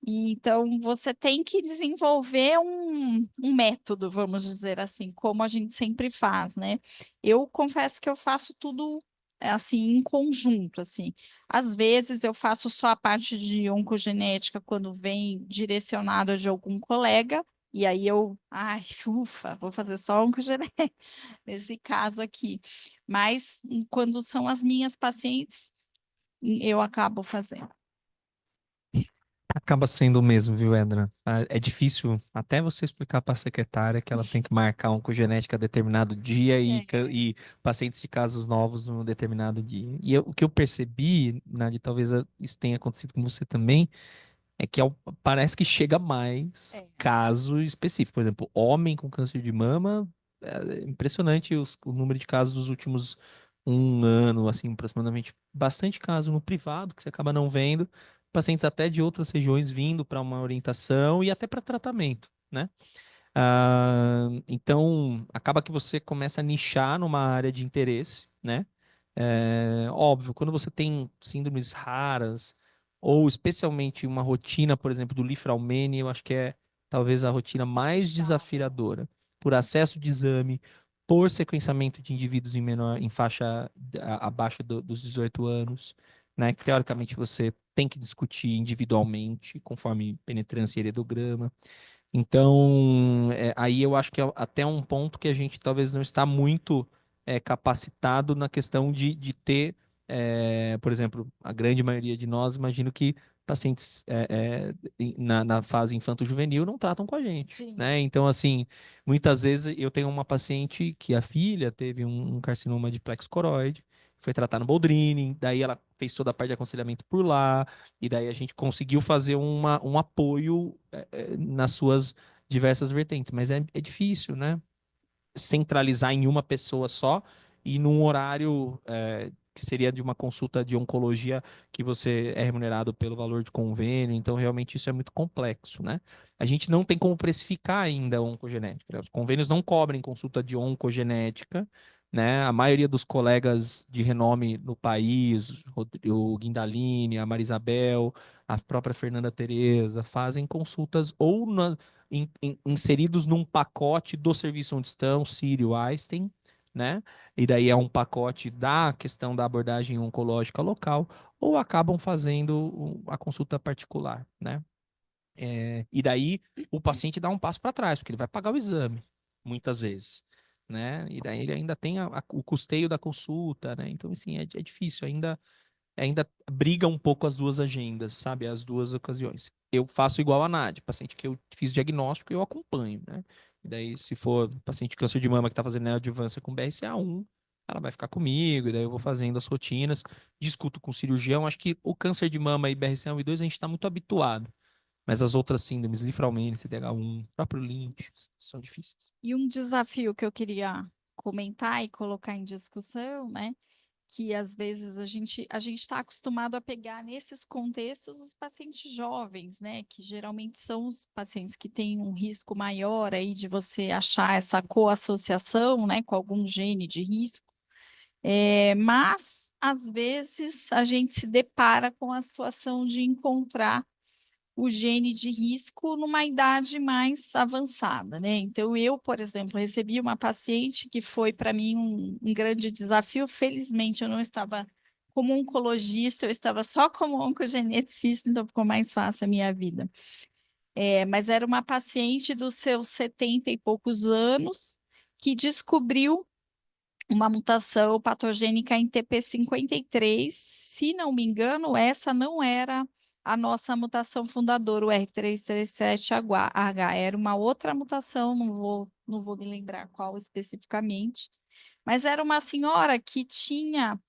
E, então, você tem que desenvolver um método, vamos dizer assim, como a gente sempre faz, né? Eu confesso que eu faço tudo assim em conjunto, assim. Às vezes eu faço só a parte de oncogenética quando vem direcionado de algum colega, e aí ai, ufa, vou fazer só oncogenética nesse caso aqui. Mas quando são as minhas pacientes, eu acabo fazendo. Acaba sendo o mesmo, viu, Edna? É difícil até você explicar para a secretária que ela tem que marcar oncogenética a determinado dia e pacientes de casos novos num determinado dia. E o que eu percebi, Nádia, talvez isso tenha acontecido com você também, é que parece que chega mais caso específico. Por exemplo, homem com câncer de mama, é impressionante o número de casos dos últimos um ano, assim, aproximadamente. Bastante caso no privado, que você acaba não vendo. Pacientes até de outras regiões vindo para uma orientação e até para tratamento, né? Então, acaba que você começa a nichar numa área de interesse, né? Óbvio, quando você tem síndromes raras, ou especialmente uma rotina, por exemplo, do Lifraumene, eu acho que é talvez a rotina mais desafiadora, por acesso de exame, por sequenciamento de indivíduos em faixa abaixo dos 18 anos, né? Que teoricamente você tem que discutir individualmente, conforme penetrância e heredograma. Então, aí eu acho que é até um ponto que a gente talvez não está muito capacitado na questão de ter, por exemplo, a grande maioria de nós, imagino que pacientes na fase infanto-juvenil não tratam com a gente, Sim. né? Então, assim, muitas vezes eu tenho uma paciente que a filha teve um carcinoma de plexo coroide, foi tratar no Boldrini, daí ela fez toda a parte de aconselhamento por lá, e daí a gente conseguiu fazer um apoio nas suas diversas vertentes. Mas é difícil, né? Centralizar em uma pessoa só e num horário que seria de uma consulta de oncologia que você é remunerado pelo valor de convênio, então realmente isso é muito complexo, né? A gente não tem como precificar ainda a oncogenética, né? Os convênios não cobrem consulta de oncogenética, né? A maioria dos colegas de renome no país, o Guindalini, a Marisabel, a própria Fernanda Teresa, fazem consultas ou inseridos num pacote do serviço onde estão, Sírio, Einstein, né? E daí é um pacote da questão da abordagem oncológica local, ou acabam fazendo a consulta particular, né? E daí o paciente dá um passo para trás, porque ele vai pagar o exame, muitas vezes, né? E daí ele ainda tem o custeio da consulta, né? Então, assim, é difícil, ainda briga um pouco as duas agendas, sabe? As duas ocasiões. Eu faço igual a Nádia, paciente que eu fiz diagnóstico, eu acompanho, né? E daí, se for paciente de câncer de mama que está fazendo neoadjuvância com BRCA1, ela vai ficar comigo, e daí eu vou fazendo as rotinas, discuto com o cirurgião. Acho que o câncer de mama e BRCA1 e 2 a gente está muito habituado, mas as outras síndromes, Liefeld-Mene, CDH1, próprio Lynch, são difíceis. E um desafio que eu queria comentar e colocar em discussão, né? Que às vezes a gente está acostumado a pegar nesses contextos os pacientes jovens, né? Que geralmente são os pacientes que têm um risco maior aí de você achar essa coassociação, né? Com algum gene de risco. Mas às vezes a gente se depara com a situação de encontrar o gene de risco numa idade mais avançada, né? Então, eu, por exemplo, recebi uma paciente que foi para mim um grande desafio. Felizmente, eu não estava como oncologista, eu estava só como oncogeneticista, então ficou mais fácil a minha vida. Mas era uma paciente dos seus 70 e poucos anos que descobriu uma mutação patogênica em TP53. Se não me engano, essa não era a nossa mutação fundadora, o R337H, era uma outra mutação, não vou me lembrar qual especificamente, mas era uma senhora que tinha,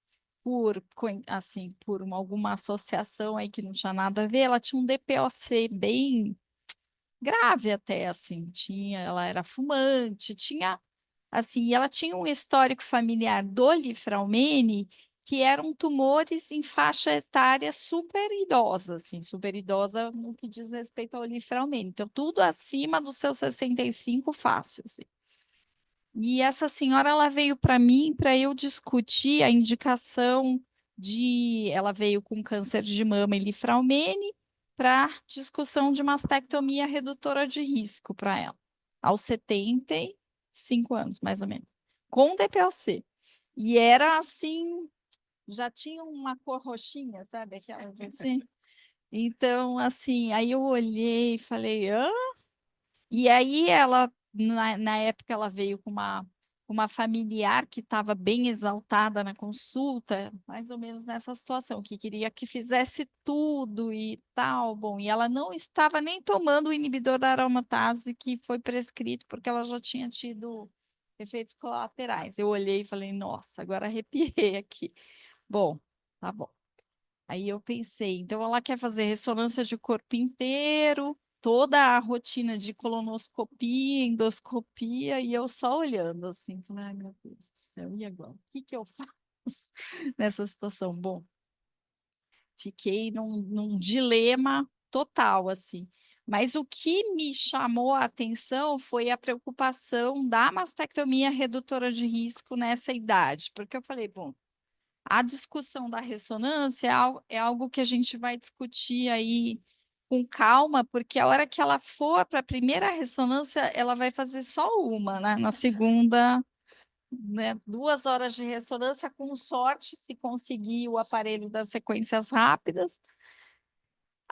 por alguma associação aí que não tinha nada a ver, ela tinha um DPOC bem grave até, assim, ela era fumante, assim, ela tinha um histórico familiar do Liefeld-Mene, que eram tumores em faixa etária super idosa, assim, super idosa no que diz respeito ao Liefeld-Mene. Então, tudo acima dos seus 65 fácil, assim. E essa senhora, ela veio para mim para eu discutir a indicação ela veio com câncer de mama e Liefeld-Mene para discussão de mastectomia redutora de risco para ela, aos 75 anos, mais ou menos, com DPOC. E era assim, já tinha uma cor roxinha, sabe? Aquelas assim. Então, assim, aí eu olhei e falei, hã? E aí ela, na época, ela veio com uma familiar que estava bem exaltada na consulta, mais ou menos nessa situação, que queria que fizesse tudo e tal. Bom, e ela não estava nem tomando o inibidor da aromatase que foi prescrito, porque ela já tinha tido efeitos colaterais. Eu olhei e falei, nossa, agora arrepiei aqui. Bom, tá bom. Aí eu pensei, então ela quer fazer ressonância de corpo inteiro, toda a rotina de colonoscopia, endoscopia, e eu só olhando assim, falei, ai meu Deus do céu, e agora? O que que eu faço nessa situação? Bom, fiquei num dilema total, assim. Mas o que me chamou a atenção foi a preocupação da mastectomia redutora de risco nessa idade, porque eu falei, bom, a discussão da ressonância é algo que a gente vai discutir aí com calma, porque a hora que ela for para a primeira ressonância, ela vai fazer só uma, né? Na segunda, né, 2 horas de ressonância, com sorte, se conseguir o aparelho das sequências rápidas.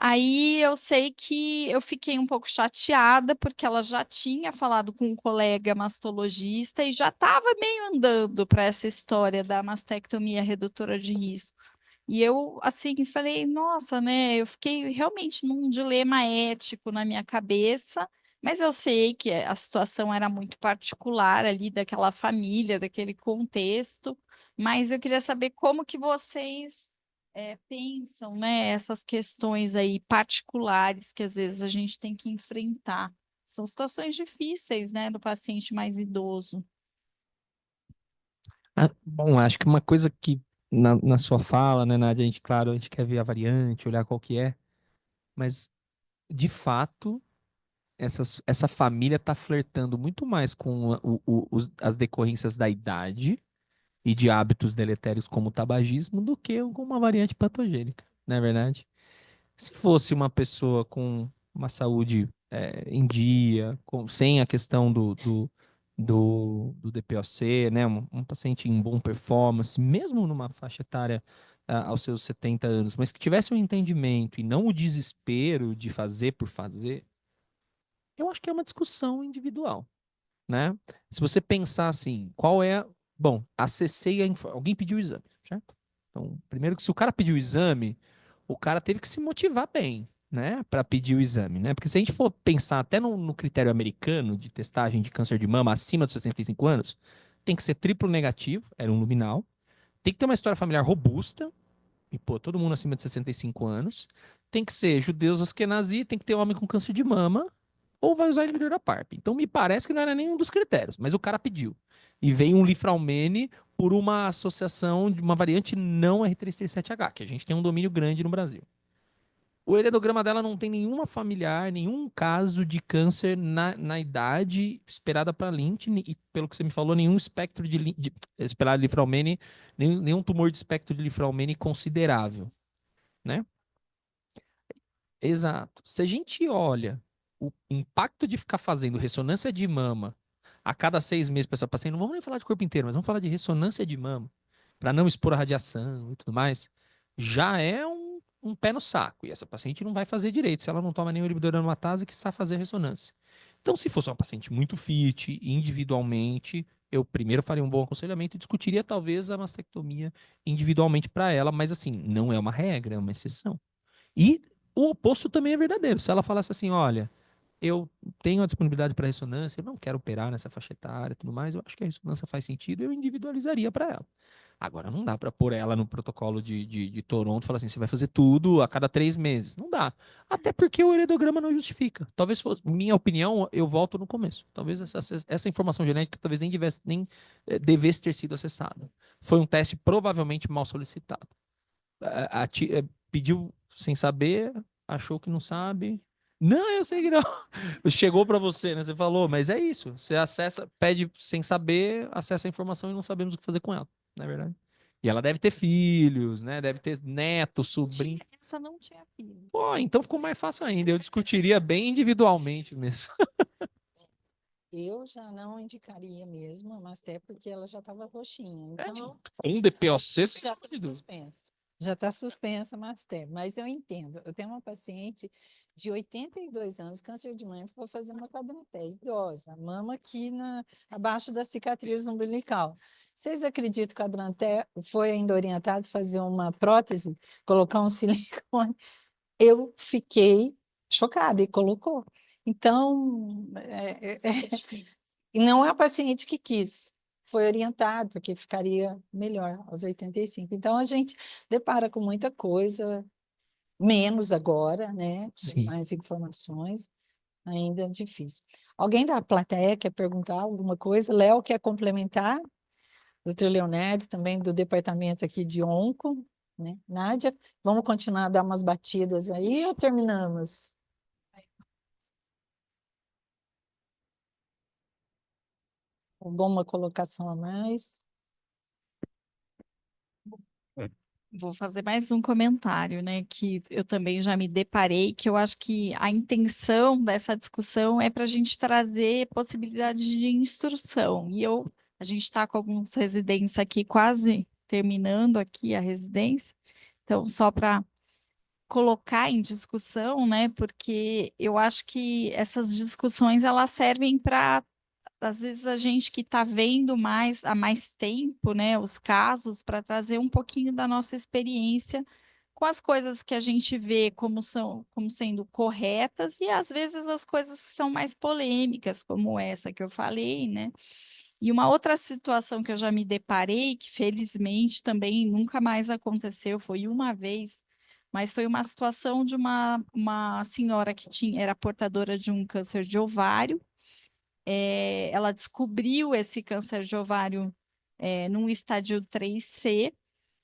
Aí eu sei que eu fiquei um pouco chateada, porque ela já tinha falado com um colega mastologista e já estava meio andando para essa história da mastectomia redutora de risco. E eu, assim, falei, nossa, né? Eu fiquei realmente num dilema ético na minha cabeça, Mas eu sei que a situação era muito particular ali daquela família, daquele contexto, mas eu queria saber como que vocês pensam, né, essas questões aí particulares que às vezes a gente tem que enfrentar. São situações difíceis, né, do paciente mais idoso. Bom, acho que uma coisa que na sua fala, né, Nádia, claro, a gente quer ver a variante, olhar qual que é, mas de fato, essa família está flertando muito mais com as decorrências da idade e de hábitos deletérios como o tabagismo do que com uma variante patogênica, não é verdade? Se fosse uma pessoa com uma saúde em dia, sem a questão do DPOC, né? Um paciente em bom performance, mesmo numa faixa etária aos seus 70 anos, mas que tivesse um entendimento e não o desespero de fazer por fazer, eu acho que é uma discussão individual, né? Se você pensar assim, qual é. Bom, acessei alguém pediu o exame, certo? Então, primeiro que se o cara pediu o exame, o cara teve que se motivar bem, né, para pedir o exame, né? Porque se a gente for pensar até no critério americano de testagem de câncer de mama acima dos 65 anos, tem que ser triplo negativo, era um luminal, tem que ter uma história familiar robusta, e pô, todo mundo acima de 65 anos, tem que ser judeus askenazi, tem que ter homem com câncer de mama, ou vai usar inibidor da PARP. Então me parece que não era nenhum dos critérios, mas o cara pediu. E veio um Lifraumene por uma associação de uma variante não R337H, que a gente tem um domínio grande no Brasil. O heredograma dela não tem nenhuma familiar, nenhum caso de câncer na idade esperada para Lynch, e pelo que você me falou, nenhum espectro de esperado de Lifraumene, nenhum tumor de espectro de Lifraumene considerável, né? Exato. Se a gente olha o impacto de ficar fazendo ressonância de mama a cada 6 meses para essa paciente, não vamos nem falar de corpo inteiro, mas vamos falar de ressonância de mama, para não expor a radiação e tudo mais, já é um pé no saco. E essa paciente não vai fazer direito se ela não toma nenhum inibidor da aromatase que sabe fazer ressonância. Então, se fosse uma paciente muito fit, individualmente, eu primeiro faria um bom aconselhamento e discutiria talvez a mastectomia individualmente para ela, mas assim, não é uma regra, é uma exceção. E o oposto também é verdadeiro. Se ela falasse assim, olha, eu tenho a disponibilidade para ressonância, eu não quero operar nessa faixa etária e tudo mais, eu acho que a ressonância faz sentido, eu individualizaria para ela. Agora, não dá para pôr ela no protocolo de Toronto e falar assim, você vai fazer tudo a cada 3 meses. Não dá. Até porque o heredograma não justifica. Talvez fosse, minha opinião, eu volto no começo. Talvez essa informação genética talvez devesse ter sido acessada. Foi um teste provavelmente mal solicitado. Pediu sem saber, achou que não sabe. Não, eu sei que não. Chegou para você, né? Você falou, mas é isso. Você acessa, pede sem saber, acessa a informação e não sabemos o que fazer com ela, não é verdade? E ela deve ter filhos, né? Deve ter neto, sobrinho. Essa não tinha filho. Pô, então ficou mais fácil ainda. Eu discutiria bem individualmente mesmo. Eu já não indicaria mesmo, mas até porque ela já estava roxinha. Então, Com DPOC, sem já sombra está de dúvida. suspenso. Já está suspensa a Master, mas eu entendo. Eu tenho uma paciente de 82 anos, câncer de mama, vou fazer uma quadranté idosa, mama aqui abaixo da cicatriz umbilical. Vocês acreditam que a quadranté foi ainda orientado a fazer uma prótese, colocar um silicone? Eu fiquei chocada e colocou. Então, e não é a paciente que quis, foi orientado, porque ficaria melhor aos 85. Então, a gente depara com muita coisa, menos agora, né? Sim. Mais informações, ainda é difícil. Alguém da plateia quer perguntar alguma coisa? Léo quer complementar? Doutor Leonardo, também do departamento aqui de Onco, né? Nádia, vamos continuar a dar umas batidas aí ou terminamos? Alguma colocação a mais? Vou fazer mais um comentário, né? Que eu também já me deparei, que eu acho que a intenção dessa discussão é para a gente trazer possibilidades de instrução. E a gente está com alguns residentes aqui quase terminando aqui a residência, então só para colocar em discussão, né? Porque eu acho que essas discussões elas servem para às vezes a gente que está vendo há mais tempo, né, os casos, para trazer um pouquinho da nossa experiência com as coisas que a gente vê como sendo corretas, e às vezes as coisas que são mais polêmicas, como essa que eu falei, né? E uma outra situação que eu já me deparei, que felizmente também nunca mais aconteceu, foi uma vez, mas foi uma situação de uma senhora que era portadora de um câncer de ovário. Ela descobriu esse câncer de ovário num estádio 3C,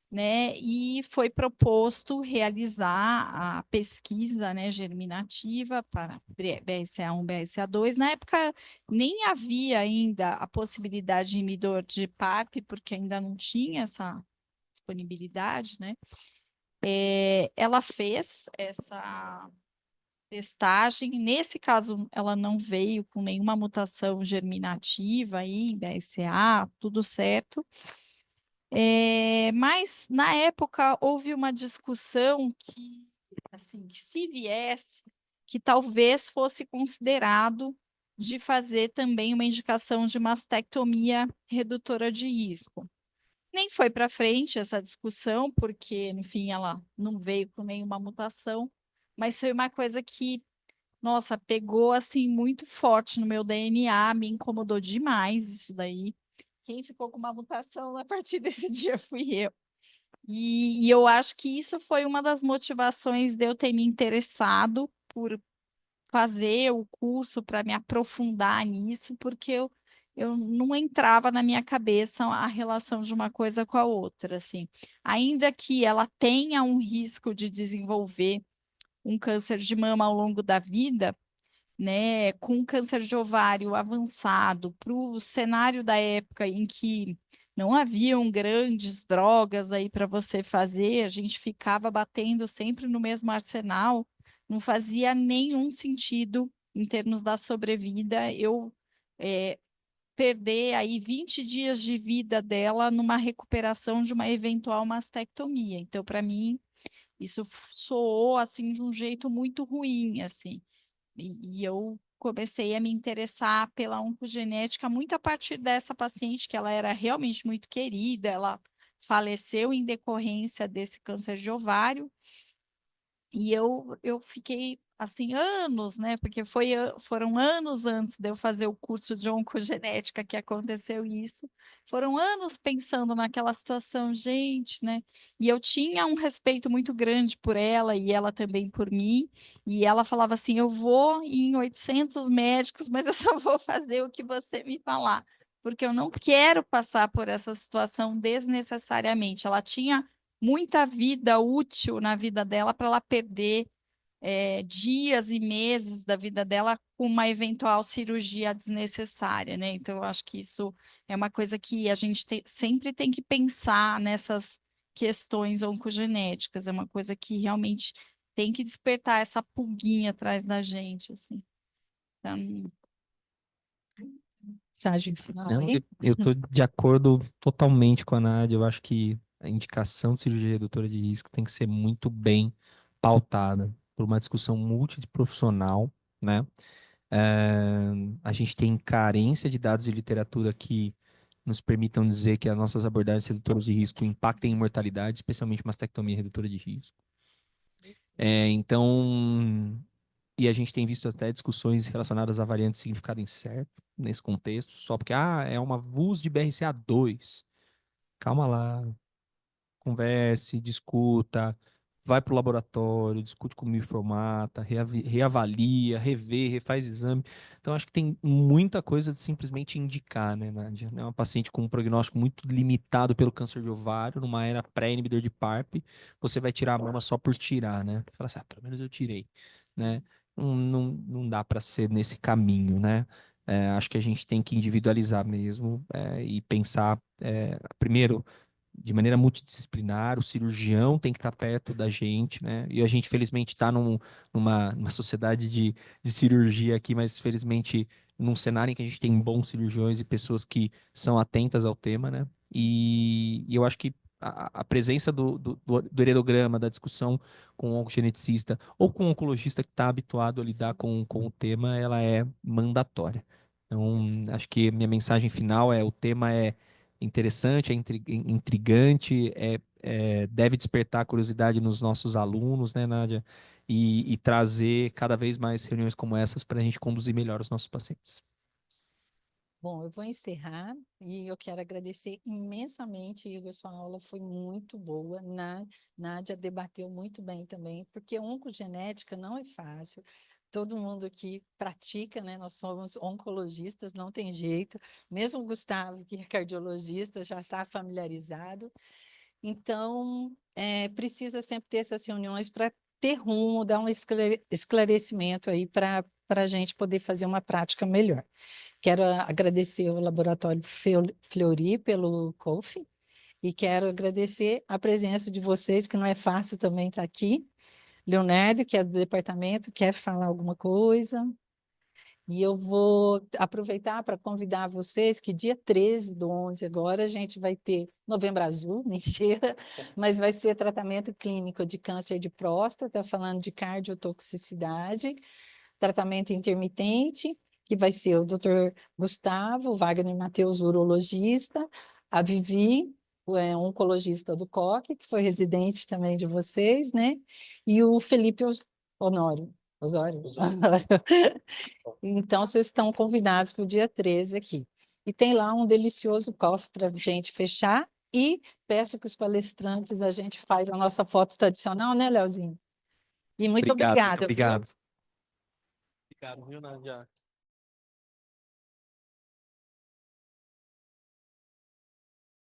né? E foi proposto realizar a pesquisa, né, germinativa para BRCA1, BRCA2. Na época, nem havia ainda a possibilidade de inibidor de PARP, porque ainda não tinha essa disponibilidade, né? Ela fez essa testagem. Nesse caso, ela não veio com nenhuma mutação germinativa aí, BRCA, tudo certo. Mas na época houve uma discussão que, assim, que se viesse, que talvez fosse considerado de fazer também uma indicação de mastectomia redutora de risco. Nem foi para frente essa discussão, porque, no fim, ela não veio com nenhuma mutação, mas foi uma coisa que, nossa, pegou assim muito forte no meu DNA, me incomodou demais isso daí. Quem ficou com uma mutação a partir desse dia fui eu. E eu acho que isso foi uma das motivações de eu ter me interessado por fazer o curso para me aprofundar nisso, porque eu não entrava na minha cabeça a relação de uma coisa com a outra, assim. Ainda que ela tenha um risco de desenvolver um câncer de mama ao longo da vida, né, com câncer de ovário avançado, para o cenário da época em que não haviam grandes drogas aí para você fazer, a gente ficava batendo sempre no mesmo arsenal, não fazia nenhum sentido em termos da sobrevida eu eh, perder aí 20 dias de vida dela numa recuperação de uma eventual mastectomia. Então, para mim, isso soou assim de um jeito muito ruim, assim. E eu comecei a me interessar pela oncogenética muito a partir dessa paciente, que ela era realmente muito querida, ela faleceu em decorrência desse câncer de ovário, e eu fiquei assim anos, né? Porque foram anos antes de eu fazer o curso de oncogenética que aconteceu isso. Foram anos pensando naquela situação, gente, né? E eu tinha um respeito muito grande por ela e ela também por mim. E ela falava assim: eu vou em 800 médicos, mas eu só vou fazer o que você me falar, porque eu não quero passar por essa situação desnecessariamente. Ela tinha muita vida útil na vida dela para ela perder dias e meses da vida dela com uma eventual cirurgia desnecessária, né? Então, eu acho que isso é uma coisa que a gente sempre tem que pensar nessas questões oncogenéticas, é uma coisa que realmente tem que despertar essa pulguinha atrás da gente, assim. Então, Mensagem final Não, aí? eu estou de acordo totalmente com a Nádia. Eu acho que a indicação de cirurgia redutora de risco tem que ser muito bem pautada por uma discussão multiprofissional, né? Eh, a gente tem carência de dados de literatura que nos permitam dizer que as nossas abordagens redutoras de risco impactem em mortalidade, especialmente mastectomia redutora de risco. Então, e a gente tem visto até discussões relacionadas a variantes de significado incerto nesse contexto, só porque é uma VUS de BRCA2. Calma lá, converse, discuta, vai para o laboratório, discute com o bioinformata, reavalia, revê, refaz exame. Então, acho que tem muita coisa de simplesmente indicar, né, Nádia? É uma paciente com um prognóstico muito limitado pelo câncer de ovário, numa era pré-inibidor de PARP, você vai tirar a mama só por tirar, né? Fala assim, pelo menos eu tirei, né? Não dá para ser nesse caminho, né? Acho que a gente tem que individualizar mesmo e pensar, primeiro, de maneira multidisciplinar, o cirurgião tem que estar perto da gente, né? E a gente, felizmente, está numa sociedade de cirurgia aqui, mas felizmente num cenário em que a gente tem bons cirurgiões e pessoas que são atentas ao tema, né? E eu acho que a presença do heredograma, da discussão com o oncogeneticista ou com o oncologista que está habituado a lidar com o tema, ela é mandatória. Então, acho que minha mensagem final o tema é interessante, é intrigante, deve despertar curiosidade nos nossos alunos, né, Nádia? E trazer cada vez mais reuniões como essas para a gente conduzir melhor os nossos pacientes. Bom, eu vou encerrar e eu quero agradecer imensamente, Igor, sua aula foi muito boa. Nádia debateu muito bem também, porque oncogenética não é fácil. Todo mundo que pratica, né? Nós somos oncologistas, não tem jeito. Mesmo o Gustavo, que é cardiologista, já está familiarizado. Então, precisa sempre ter essas reuniões para ter rumo, dar um esclarecimento aí para a gente poder fazer uma prática melhor. Quero agradecer o Laboratório Fleury pelo COF e quero agradecer a presença de vocês, que não é fácil também estar aqui. Leonardo, que é do departamento, quer falar alguma coisa? E eu vou aproveitar para convidar vocês que dia 13/11 agora a gente vai ter Novembro Azul, mentira, mas vai ser tratamento clínico de câncer de próstata, falando de cardiotoxicidade, tratamento intermitente, que vai ser o Dr. Gustavo, Wagner Matheus, urologista, a Vivi, oncologista do COC, que foi residente também de vocês, né? E o Felipe Honório. Osório. Então, vocês estão convidados para o dia 13 aqui. E tem lá um delicioso cofre para a gente fechar. E peço que os palestrantes, a gente faz a nossa foto tradicional, né, Leozinho? E muito Obrigado, muito obrigada. obrigado. Viu? Obrigado, viu, Nádia?